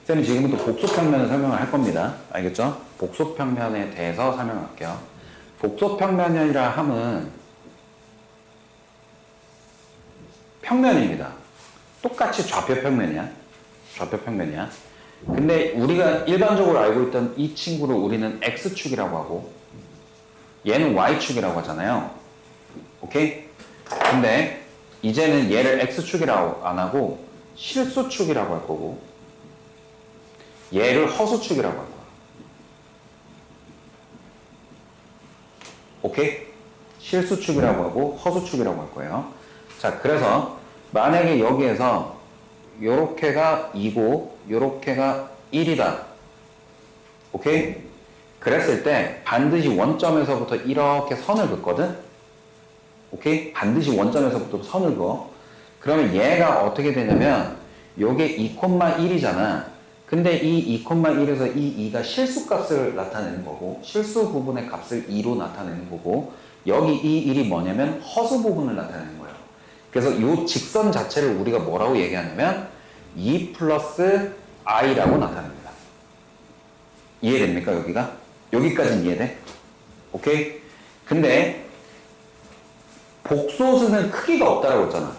쌤이 지금부터 복소평면을 설명을 할 겁니다. 알겠죠? 복소평면에 대해서 설명할게요. 복소평면이라 함은 평면입니다. 똑같이 좌표평면이야. 좌표평면이야. 근데 우리가 일반적으로 알고 있던 이 친구를 우리는 X축이라고 하고 얘는 Y축이라고 하잖아요. 오케이? 근데 이제는 얘를 X축이라고 안 하고 실수축이라고 할 거고 얘를 허수축이라고 할 거야. 오케이? 실수축이라고 하고 허수축이라고 할 거예요. 자, 그래서 만약에 여기에서 요렇게가 2고 요렇게가 1이다. 오케이? 그랬을 때 반드시 원점에서부터 이렇게 선을 긋거든? 오케이? 반드시 원점에서부터 선을 그어. 그러면 얘가 어떻게 되냐면 요게 2,1이잖아. 근데 이 2,1에서 이 2가 실수값을 나타내는 거고 실수 부분의 값을 2로 나타내는 거고 여기 이 1이 뭐냐면 허수 부분을 나타내는 거예요. 그래서 이 직선 자체를 우리가 뭐라고 얘기하냐면 2 플러스 i라고 나타냅니다. 이해됩니까? 여기까지는 이해돼? 오케이? 근데 복소수는 크기가 없다라고 했잖아.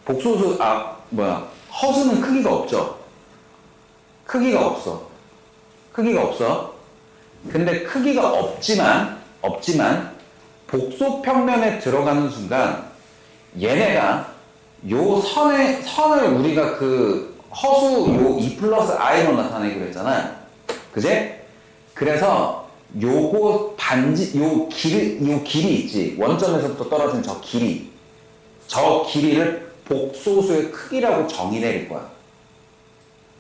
복소수, 허수는 크기가 없죠. 크기가 없어. 크기가 없어. 근데 크기가 없지만 복소평면에 들어가는 순간 얘네가 요 선을 우리가 그 허수 요 2 플러스 i로 나타내기로 했잖아. 그제? 그래서 요거 요 길이 있지. 원점에서부터 떨어진 저 길이를 복소수의 크기라고 정의 내릴 거야.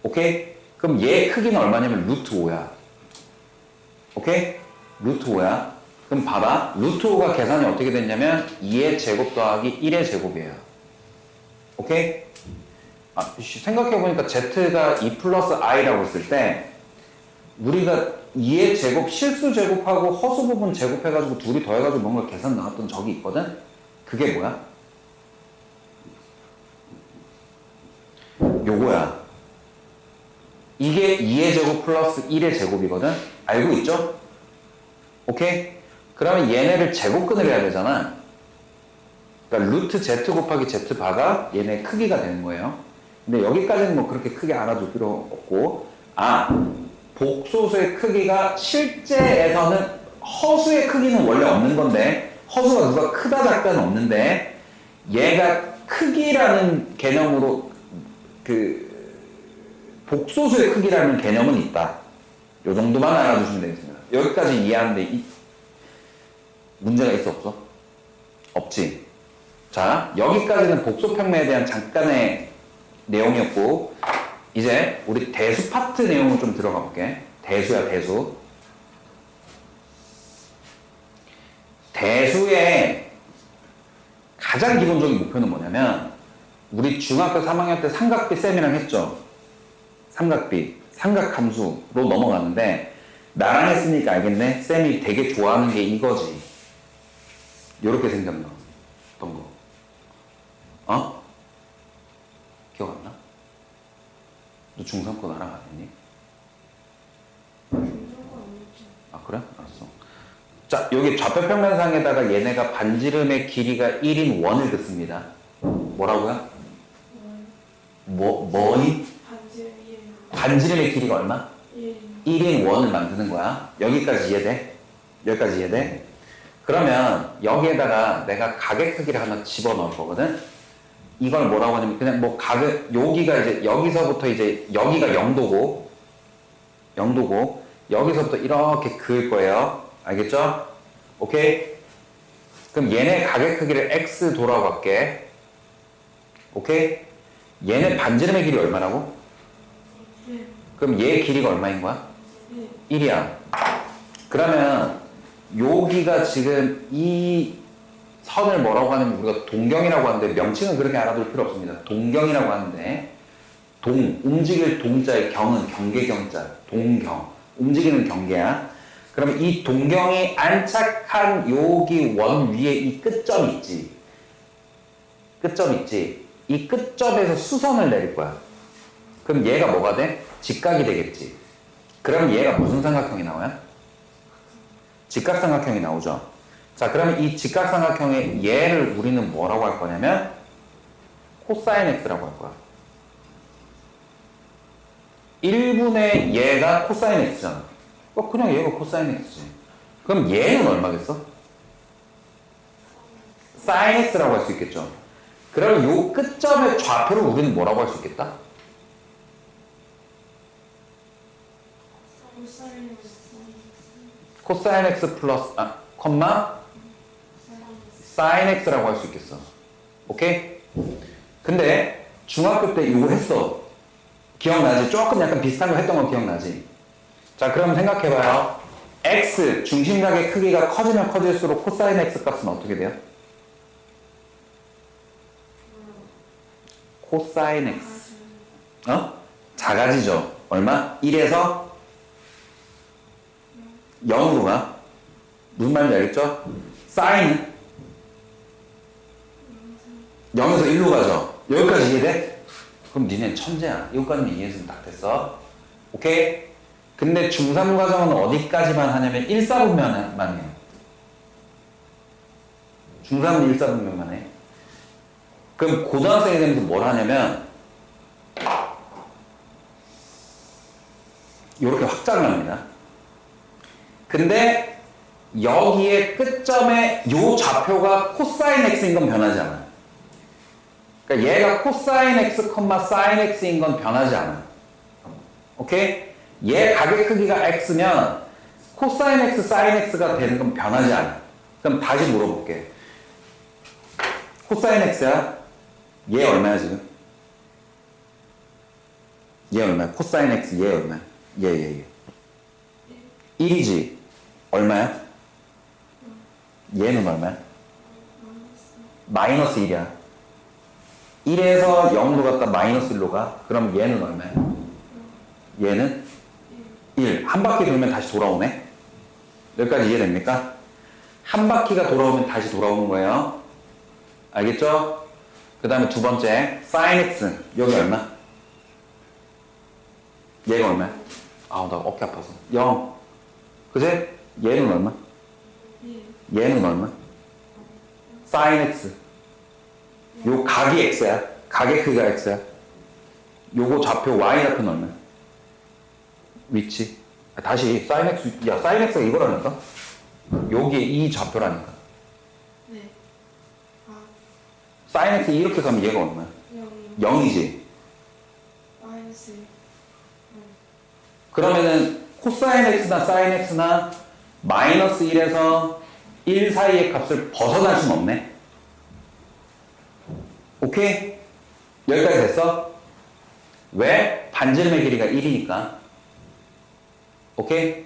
오케이? 그럼 얘 크기는 얼마냐면 루트 5야. 오케이? 루트 5야. 그럼 봐봐. 루트 5가 계산이 어떻게 됐냐면 2의 제곱 더하기 1의 제곱이에요. 오케이? 생각해보니까 z가 2 플러스 i라고 했을 때 우리가 2의 제곱 실수 제곱하고 허수 부분 제곱해가지고 둘이 더해가지고 뭔가 계산 나왔던 적이 있거든? 그게 뭐야? 요거야. 이게 2의 제곱 플러스 1의 제곱이거든? 알고 있죠? 오케이? 그러면 얘네를 제곱근을 해야 되잖아. 그러니까 루트 z 곱하기 z 바가 얘네 크기가 되는 거예요. 근데 여기까지는 뭐 그렇게 크게 알아둘 필요 없고, 복소수의 크기가 실제에서는 허수의 크기는 원래 없는 건데, 허수가 누가 크다 작다는 없는데, 얘가 크기라는 개념으로 복소수의 크기라는 개념은 있다. 요 정도만 알아두시면 되겠습니다. 여기까지 이해하는데 문제가 있어 없어? 없지. 자, 여기까지는 복소평면에 대한 잠깐의 내용이었고, 이제 우리 대수 파트 내용을 좀 들어가 볼게. 대수야, 대수. 대수의 가장 기본적인 목표는 뭐냐면, 우리 중학교 3학년 때 삼각비 쌤이랑 했죠. 삼각함수로 넘어가는데, 나랑 했으니까 알겠네. 쌤이 되게 좋아하는 게 이거지. 요렇게 생겼던 거. 기억 안 나? 너 중3 거 나랑 안 했니? 그래? 알았어. 자, 여기 좌표평면상에다가 얘네가 반지름의 길이가 1인 원을 긋습니다. 뭐라고요? 뭐니? 반지름의 길이가 얼마? 1인 원을 만드는 거야. 여기까지 이해돼? 여기까지 이해돼? 그러면 여기에다가 내가 가계 크기를 하나 집어넣을 거거든? 이걸 뭐라고 하냐면 그냥 뭐 여기가 이제 여기서부터 이제 여기가 0도고 여기서부터 이렇게 그을 거예요. 알겠죠? 오케이? 그럼 얘네 가계 크기를 x 도라고 할게. 오케이? 얘네 반지름의 길이 얼마라고? 그럼 얘 길이가 얼마인 거야? 1이야. 그러면 여기가 지금 이 선을 뭐라고 하냐면 우리가 동경이라고 하는데 명칭은 그렇게 알아둘 필요 없습니다. 동경이라고 하는데 움직일 동자의 경은 경계경자, 동경, 움직이는 경계야. 그러면 이 동경이 안착한 여기 원 위에 이 끝점 있지. 이 끝점에서 수선을 내릴 거야. 그럼 얘가 뭐가 돼? 직각이 되겠지. 그럼 얘가 무슨 삼각형이 나와요? 직각삼각형이 나오죠. 자, 그러면 이 직각삼각형의 얘를 우리는 뭐라고 할 거냐면 코사인 x라고 할 거야. 1분의 얘가 코사인 x잖아. 그냥 얘가 코사인 x지. 그럼 얘는 얼마겠어? 사인 x라고 할 수 있겠죠. 그러면 요 끝점의 좌표를 우리는 뭐라고 할 수 있겠다? 코사인 x 플러스 콤마 사인 x라고 할 수 있겠어. 오케이? 근데 중학교 때 이거 했어. 기억나지? 조금 약간 비슷한 거 했던 거 기억나지? 자, 그럼 생각해봐요. x 중심각의 크기가 커지면 커질수록 코사인 x 값은 어떻게 돼요? 코사인 x 작아지죠. 얼마? 1에서 0으로 가. 무슨 말인지 알겠죠? 사인은 0에서 1로 가죠. 여기까지 이해돼? 그럼 니네 천재야. 여기까지만 이해했으면 딱 됐어. 오케이? 근데 중3 과정은 어디까지만 하냐면 1사분면만 해요. 중3은 1사분면만 해. 그럼 고등학생이 되면서 뭘 하냐면 이렇게 확장을 합니다. 근데 여기에 끝점에 요 좌표가 코사인 x인 건 변하지 않아. 그러니까 얘가 코사인 x, 사인 x인 건 변하지 않아. 오케이? 얘 가격 크기가 x면 코사인 x, 사인 x가 되는 건 변하지 않아. 그럼 다시 물어볼게. 코사인 x야? 얘 얼마야 지금? 얘 얼마야? 코사인 x 얘 얼마야? 얘 1이지? 얼마야? 얘는 얼마야? 마이너스 1이야. 1에서 0으로 갔다 마이너스 1로 가? 그럼 얘는 얼마야? 얘는 1. 한 바퀴 돌면 다시 돌아오네? 여기까지 이해됩니까? 한 바퀴가 돌아오면 다시 돌아오는 거예요. 알겠죠? 그 다음에 두 번째, sin x. 여기 얼마? 얘가 얼마야? 아우, 나 어깨 아파서. 0. 그지? 얘는 얼마? 얘는 얼마? sin x. 요 각이 x야. 각의 크기가 x야. 요거 좌표 y 좌표는 얼마야? 위치. 다시 sin x. 야, sin x가 이거라니까? 여기에 이 좌표라니까. 네. 아, sin x 이렇게 가면 얘가 얼마야? 0이지. 마이너스 1. 그러면은 코사인 x나 사인 x나 마이너스 1에서 1 사이의 값을 벗어날 수는 없네. 오케이? 여기까지 됐어? 왜? 반지름의 길이가 1이니까. 오케이?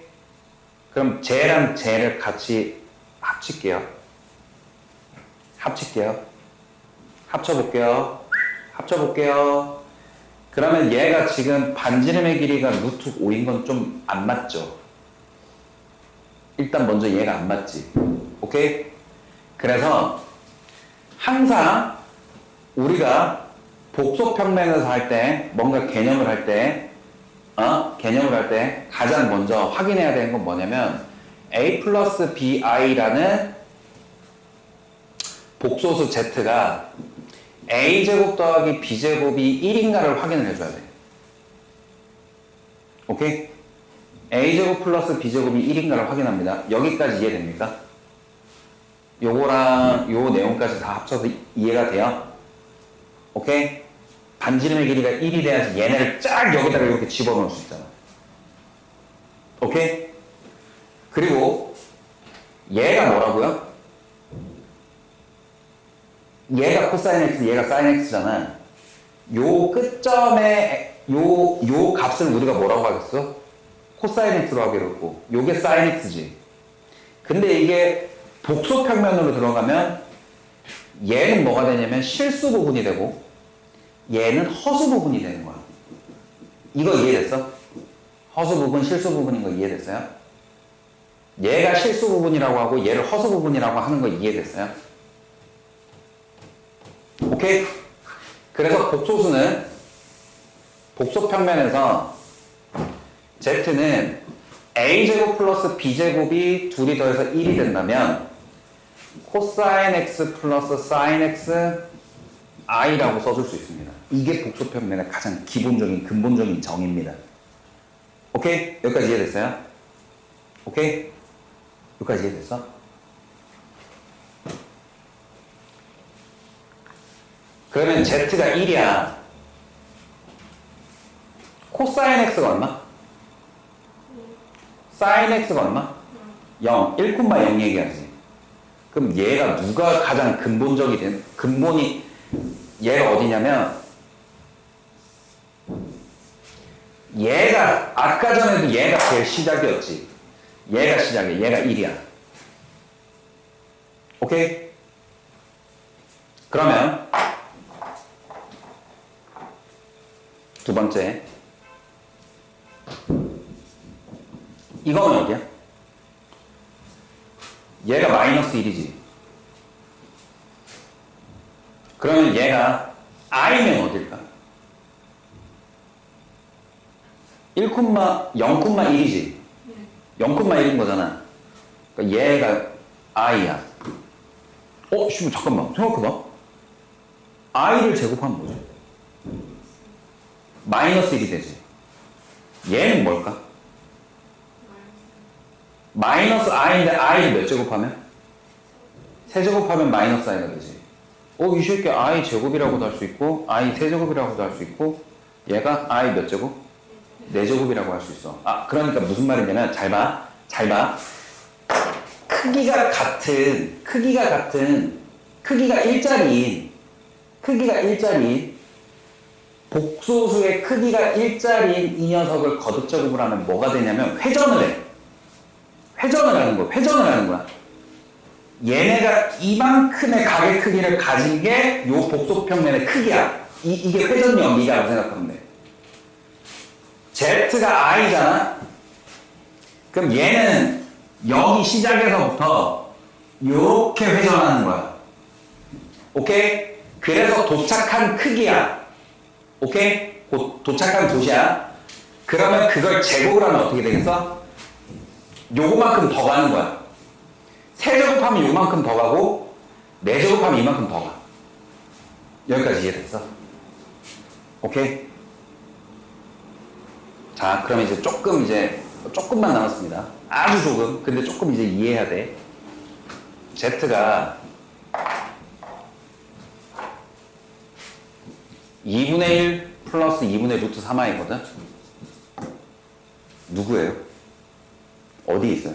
그럼 쟤랑 쟤를 같이 합칠게요. 합쳐볼게요. 그러면 얘가 지금 반지름의 길이가 루트 5인 건 좀 안 맞죠? 일단 먼저 얘가 안 맞지. 오케이? 그래서 항상 우리가 복소평면에서 할 때, 뭔가 개념을 할 때 가장 먼저 확인해야 되는 건 뭐냐면 a 플러스 bi라는 복소수 z가 a제곱 더하기 b제곱이 1인가를 확인을 해줘야 돼. 오케이? a제곱 플러스 b제곱이 1인가를 확인합니다. 여기까지 이해됩니까? 요거랑 요 내용까지 다 합쳐서 이해가 돼요? 오케이? 반지름의 길이가 1이 돼야지 얘네를 쫙 여기다가 이렇게 집어넣을 수 있잖아. 오케이? 그리고 얘가 뭐라고요? 얘가 코사인 x, 얘가 사인 x잖아. 요 끝점에 요 값을 우리가 뭐라고 하겠어? 코사인 x로 하기로 했고, 요게 사인 x지. 근데 이게 복소평면으로 들어가면 얘는 뭐가 되냐면 실수 부분이 되고 얘는 허수 부분이 되는 거야. 이거 이해됐어? 허수 부분, 실수 부분인 거 이해됐어요? 얘가 실수 부분이라고 하고 얘를 허수 부분이라고 하는 거 이해됐어요? 오케이? 그래서 복소수는 복소평면에서 z는 a제곱 플러스 b제곱이 둘이 더해서 1이 된다면 코사인 x 플러스 사인 x i라고 써줄 수 있습니다. 이게 복소평면의 가장 기본적인 근본적인 정의입니다. 오케이? 여기까지 이해됐어요? 오케이? 여기까지 이해됐어? 그러면 z가 1이야. 코사인 x가 얼마? 사인 x가 얼마? 0. 1,0 얘기하지. 그럼 얘가 누가 가장 근본적이 된, 근본이, 얘가 어디냐면, 얘가, 아까 전에도 얘가 제일 시작이었지. 얘가 시작이야. 얘가 1이야. 오케이? 그러면, 두 번째. 이거는 어디야? 얘가 마이너스 1이지. 그러면 얘가 i면 어딜까? 0,1이지. 0,1인 거잖아. 그러니까 얘가 i야. 잠깐만. 생각해봐. i를 제곱하면 뭐지? 마이너스 1이 되지. 얘는 뭘까? 마이너스 i인데 i를 몇 제곱하면? 세제곱하면 마이너스 i가 되지. 이 새끼 i 제곱이라고도 할 수 있고 i 세제곱이라고도 할 수 있고 얘가 i 몇 제곱? 4제곱이라고 할 수 있어. 그러니까 무슨 말이냐면 잘 봐. 크기가 일자리인 복소수의 크기가 일자리인 이 녀석을 거듭제곱을 하면 뭐가 되냐면 회전을 하는 거야. 얘네가 이만큼의 가게 크기를 가진 게 요 복소평면의 크기야. 이게 회전 연비라고 생각하면 돼. Z가 i잖아. 그럼 얘는 여기 시작에서부터 요렇게 회전하는 거야. 오케이? 그래서 도착한 크기야. 오케이? 도착한 도시야. 그러면 그걸 제곱을 하면 어떻게 되겠어? 요거만큼 더 가는 거야. 세제곱하면 요만큼 더 가고 4제곱하면 이만큼 더 가. 여기까지 이해됐어? 오케이? 자, 그럼 이제 조금만 남았습니다. 아주 조금. 근데 조금 이제 이해해야 돼. Z가 2분의 1 플러스 2분의 루트 3i거든? 누구예요? 어디 있어요?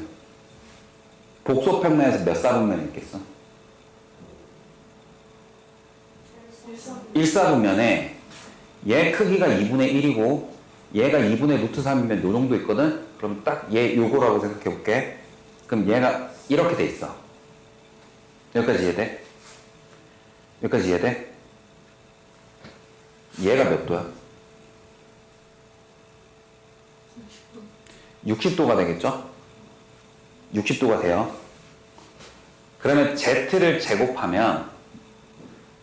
복소평면에서 몇 사분면이 있겠어? 1사분면에 얘 크기가 2분의 1이고 얘가 2분의 루트 3이면 요 정도 있거든? 그럼 딱 얘 요거라고 생각해 볼게. 그럼 얘가 이렇게 돼 있어. 여기까지 이해돼? 여기까지 이해돼? 얘가 몇 도야? 60도가 되겠죠? 60도가 돼요. 그러면 Z를 제곱하면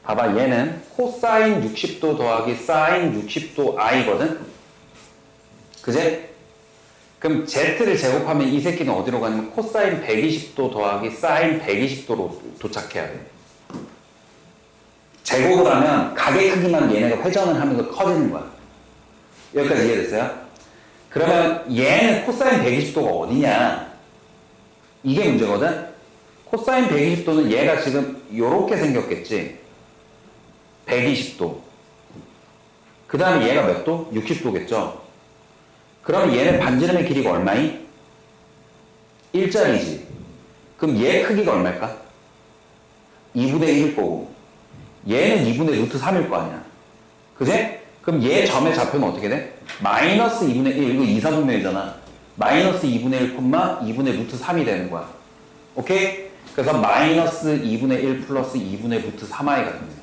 봐봐, 얘는 코사인 60도 더하기 사인 60도 i거든? 그제? 그럼 Z를 제곱하면 이 새끼는 어디로 가냐면 코사인 120도 더하기 사인 120도로 도착해야 돼. 제곱을 하면 가게 크기만 얘네가 회전을 하면서 커지는 거야. 여기까지 이해됐어요? 그러면 얘는 코사인 120도가 어디냐? 이게 문제거든? 코사인 120도는 얘가 지금 요렇게 생겼겠지? 120도. 그 다음에 얘가 몇 도? 60도겠죠? 그러면 얘는 반지름의 길이가 얼마이? 일자리지. 그럼 얘 크기가 얼마일까? 2분의 1일 거고 얘는 2분의 루트 3일 거 아니야. 그지? 그럼 얘 점의 좌표는 어떻게 돼? 마이너스 2분의 1, 이거 이사분면이잖아. 마이너스 2분의 1, 2분의 루트 3이 되는 거야. 오케이? 그래서 마이너스 2분의 1 플러스 2분의 루트 3i가 됩니다.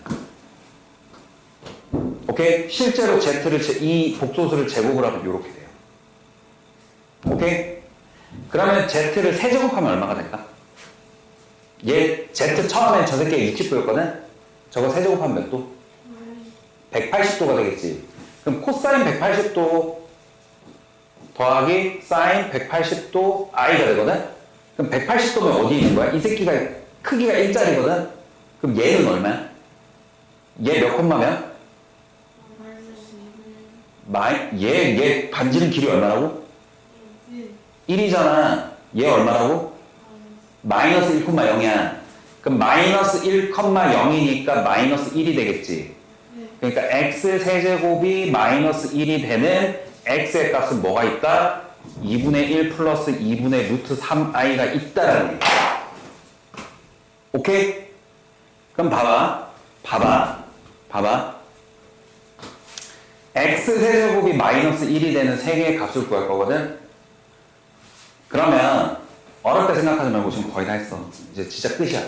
오케이? 실제로 Z를, 이 복소수를 제곱을 하면 이렇게 돼요. 오케이? 그러면 Z를 세제곱하면 얼마가 될까? 얘 Z 처음엔 저 새끼가 60도였거든? 저거 세제곱하면 몇 도? 180도가 되겠지. 그럼 코사인 180도 더하기 사인 180도 i가 되거든? 그럼 180도면 어디 있는 거야? 이 새끼가 크기가 일자리거든? 그럼 얘는 얼마야? 얘 몇 콤마면? 얘 반지름 길이 얼마라고? 1이잖아. 얘 얼마라고? 마이너스 1,0이야. 그럼 마이너스 1,0이니까 마이너스 1이 되겠지. 그러니까 x 세제곱이 마이너스 1이 되는 x의 값은 뭐가 있다? 2분의 1 플러스 2분의 루트 3i가 있다라는 얘기야. 오케이? 그럼 봐봐. x 세제곱이 마이너스 1이 되는 세 개의 값을 구할 거거든? 그러면 어렵게 생각하지 말고 지금 거의 다 했어. 이제 진짜 끝이야.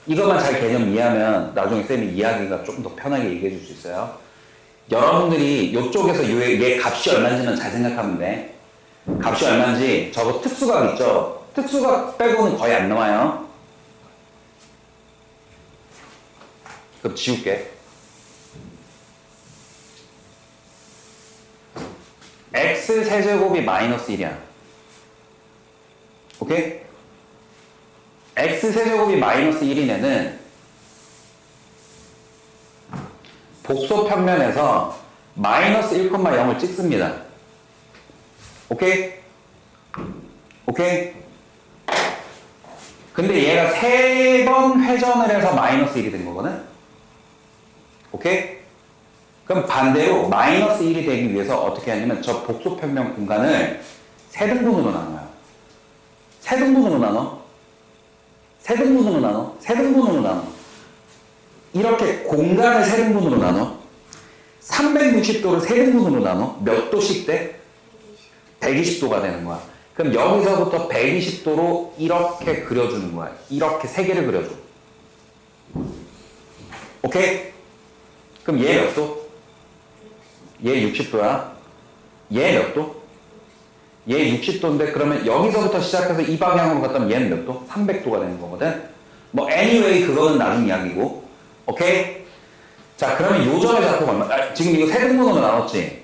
이것만 잘 개념 이해하면 나중에 쌤이 이해하기가 조금 더 편하게 얘기해 줄 수 있어요. 여러분들이 이쪽에서 얘 값이 얼마인지는 잘 생각하면 돼. 값이 얼마인지 저거 특수각 있죠? 특수각 빼고는 거의 안 나와요. 그럼 지울게. x 세제곱이 마이너스 1이야. 오케이? x 세제곱이 마이너스 1인 애는 복소 평면에서 마이너스 1,0을 찍습니다. 오케이? 오케이? 근데 얘가 3번 회전을 해서 마이너스 1이 된 거거든? 오케이? 그럼 반대로 마이너스 1이 되기 위해서 어떻게 하냐면 저 복소평면 공간을 3등분으로 나눠요. 3등분으로 나눠. 3등분으로 나눠. 3등분으로 나눠. 이렇게 공간을 3등분으로 나눠. 360도를 3등분으로 나눠. 몇 도씩 돼? 120도가 되는 거야. 그럼 여기서부터 120도로 이렇게 그려주는 거야. 이렇게 3개를 그려줘. 오케이? 그럼 얘 몇 도? 얘 60도야. 얘 몇 도? 얘 60도인데 그러면 여기서부터 시작해서 이 방향으로 갔다면 얘는 몇 도? 300도가 되는 거거든. 뭐 anyway 그거는 나중 이야기고. 오케이? 자 그러면 요 점의 좌표가 얼마? 지금 이거 3등분으로 나눴지?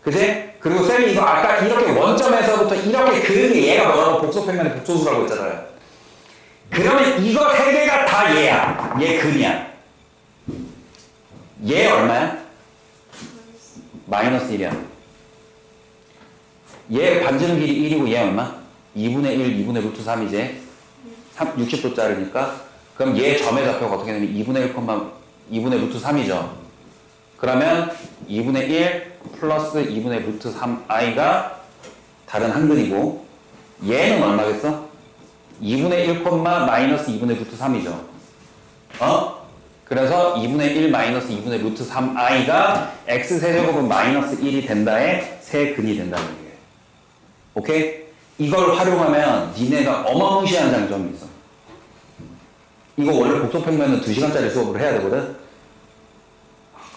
그지? 그리고 쌤이 이거 아까 이렇게 원점에서부터 이렇게 그은 게 얘가 뭐라고 복소평면의 복소수라고 했잖아요. 그러면 이거 3개가 다 얘야. 얘 근이야. 얘 얼마야? 마이너스 1이야. 얘 반지름 길이 1이고 얘 얼마? 2분의 1, 2분의 루트 3이지. 60도짜리니까. 그럼 얘 점의 좌표가 어떻게 되냐면 2분의 1, 2분의 루트 3이죠. 그러면 2분의 1 플러스 2분의 루트 3i가 다른 한근이고 얘는 얼마겠어? 2분의 1, 마이너스 2분의 루트 3이죠. 그래서 2분의 1 마이너스 2분의 루트 3i가 x세제곱은 마이너스 1이 된다에 세근이 된다는 얘기예요. 오케이? 이걸 활용하면 니네가 어마무시한 장점이 있어. 이거 원래 복소평면은 2시간짜리 수업을 해야 되거든?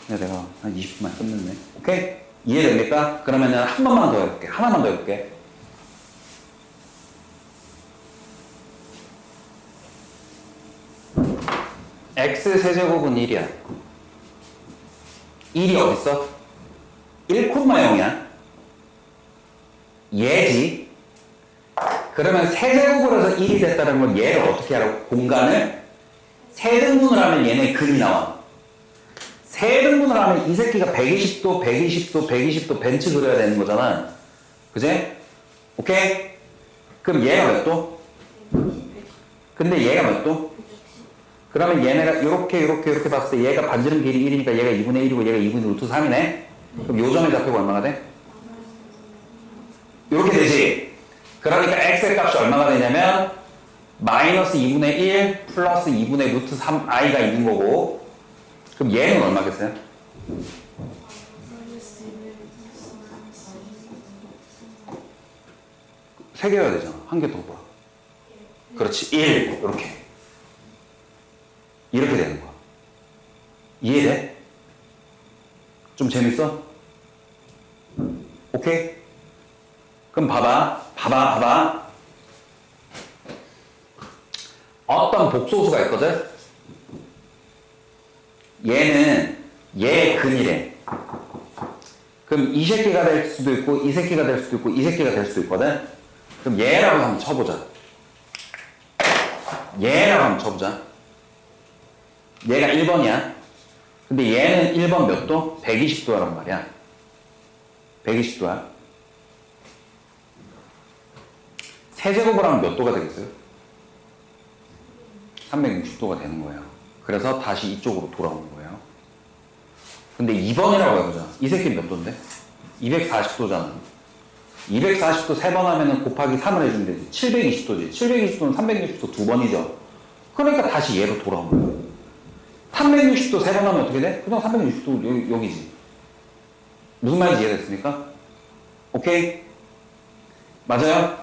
근데 내가 한 20분만 끝냈네. 오케이? 이해됩니까? 그러면 한 번만 더 해볼게. 하나만 더 해볼게. x세제곱은 1이야. 1이 어딨어? 1,0이야. 얘지. 그러면 세제곱을 해서 1이 됐다는 건 얘를 어떻게 하라고? 공간을 세등분을 하면 얘네 근이 나와. 세등분을 하면 이 새끼가 120도, 120도, 120도 벤치 그려야 되는 거잖아. 그지? 오케이? 그럼 얘가 몇 도? 근데 얘가 몇 도? 그러면 얘네가 이렇게 봤을 때 얘가 반지름 길이 1이니까 얘가 2분의 1이고 얘가 2분의 루트 3이네? 그럼 요 점의 좌표가 얼마가 돼? 이렇게 되지? 그러니까 x의 값이 얼마가 되냐면 마이너스 2분의 1 플러스 2분의 루트 3i가 있는 거고 그럼 얘는 얼마겠어요? 세 개여야 되잖아. 한 개 더 봐. 그렇지. 1 이렇게 되는 거야. 이해돼? 좀 재밌어? 오케이? 그럼 봐봐. 어떤 복소수가 있거든? 얘는 얘 근이래. 그럼 이 새끼가 될 수도 있고 이 새끼가 될 수도 있고 이 새끼가 될 수도 있거든? 그럼 얘라고 한번 쳐보자. 얘가 1번이야. 근데 얘는 1번 몇 도? 120도란 말이야. 120도야. 세제곱을 하면 몇 도가 되겠어요? 360도가 되는 거예요. 그래서 다시 이쪽으로 돌아오는 거예요. 근데 2번이라고 해보자. 이 새끼는 몇 도인데? 240도잖아. 240도 3번 하면은 곱하기 3을 해주면 되지. 720도지. 720도는 360도 2번이죠. 그러니까 다시 얘로 돌아오는 거예요. 360도 3번 하면 어떻게 돼? 그냥 360도 여기지. 무슨 말인지 이해됐습니까? 오케이? 맞아요?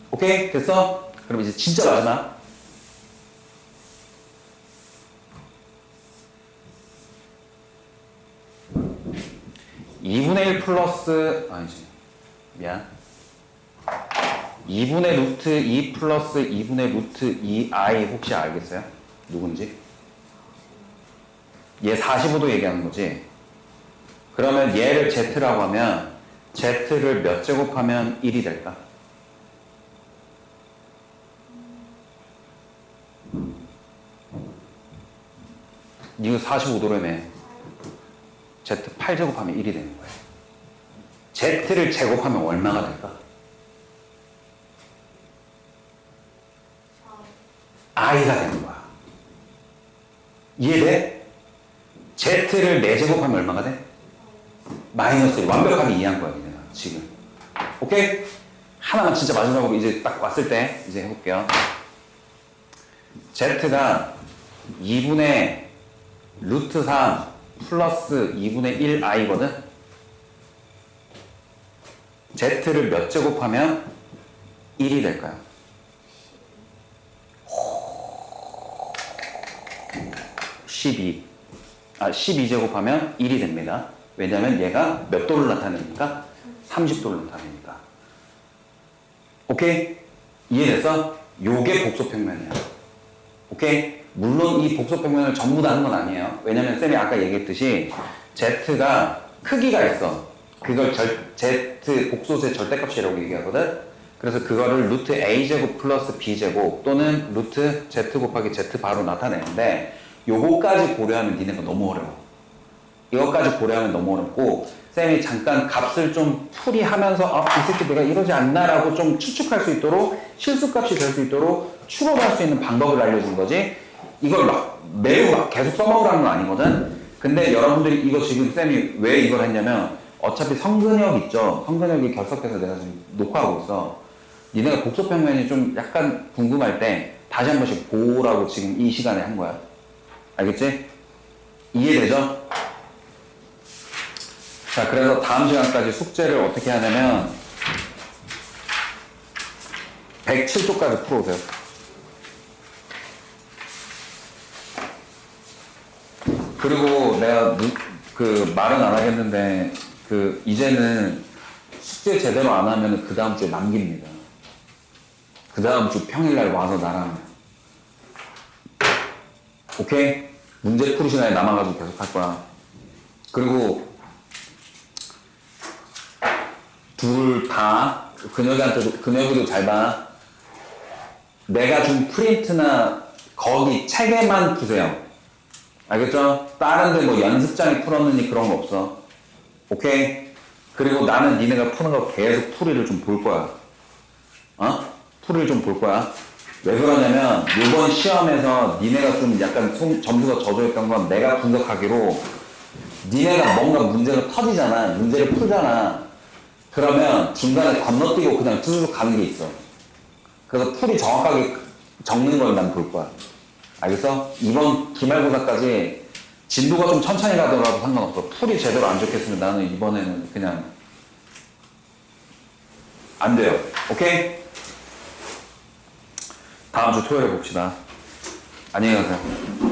오케이? 됐어? 그럼 이제 진짜 마지막. (2분의 1) 플러스 아니지 미안 2분의 루트 2 플러스 2분의 루트 2i 혹시 알겠어요? 누군지? 얘 45도 얘기하는 거지. 그러면 얘를 z라고 하면 z를 몇 제곱하면 1이 될까? 이거 45도라며. z 8제곱하면 1이 되는 거예요. z를 제곱하면 얼마가 될까? i가 되는 거야. 이해돼? z를 4제곱하면 얼마가 돼? 마이너스 1. 완벽하게 이해한 거야, 니네가 지금. 오케이? 하나만 진짜 마지막으로 이제 딱 왔을 때 이제 해볼게요. z가 2분의 루트 3 플러스 2분의 1i거든? z를 몇 제곱하면 1이 될까요? 12제곱하면 1이 됩니다. 왜냐면 얘가 몇 도를 나타내니까? 30도를 나타내니까. 오케이? 이해됐어? 요게 복소평면이야. 오케이? 물론 이 복소평면을 전부 다 하는 건 아니에요. 왜냐면 쌤이 아까 얘기했듯이 z가 크기가 있어. 그걸 z 복소수의 절대값이라고 얘기하거든? 그래서 그거를 루트 a제곱 플러스 b제곱 또는 루트 z 곱하기 z 바로 나타내는데 요거까지 고려하면 니네가 너무 어려워. 이것까지 고려하면 너무 어렵고 쌤이 잠깐 값을 좀 풀이하면서 이 새끼 내가 이러지 않나 라고 좀 추측할 수 있도록 실수값이 될 수 있도록 추론할 수 있는 방법을 알려준 거지 이걸 매우 계속 써먹으라는 건 아니거든. 근데 여러분들이 이거 지금 쌤이 왜 이걸 했냐면 어차피 성근역 있죠. 성근역이 결석돼서 내가 지금 녹화하고 있어. 니네가 복소평면이 좀 약간 궁금할 때 다시 한 번씩 보라고 지금 이 시간에 한 거야. 알겠지? 이해되죠? 자, 그래서 다음 시간까지 숙제를 어떻게 하냐면 107쪽까지 풀어오세요. 그리고 내가 그 말은 안 하겠는데 이제는 숙제 제대로 안 하면 그 다음 주에 남깁니다. 그 다음 주 평일날 와서 나랑 오케이? 문제 풀이 시간에 남아가지고 계속 할 거야. 그리고 둘 다 근혁이도 잘 봐. 내가 준 프린트나 거기 책에만 푸세요. 알겠죠? 다른데 뭐 연습장에 풀었느니 그런 거 없어. 오케이? 그리고 나는 니네가 푸는 거 계속 풀이를 좀 볼 거야. 풀이를 좀 볼 거야. 왜 그러냐면 이번 시험에서 니네가 좀 약간 점수가 저조했던 건 내가 분석하기로 니네가 뭔가 문제가 터지잖아. 문제를 풀잖아. 그러면 중간에 건너뛰고 그냥 쭈르륵 가는 게 있어. 그래서 풀이 정확하게 적는 걸 난 볼 거야. 알겠어? 이번 기말고사까지 진도가 좀 천천히 가더라도 상관없어. 풀이 제대로 안 적혔으면 나는 이번에는 그냥 안 돼요. 오케이? 다음 주 토요일에 봅시다. 안녕히 가세요.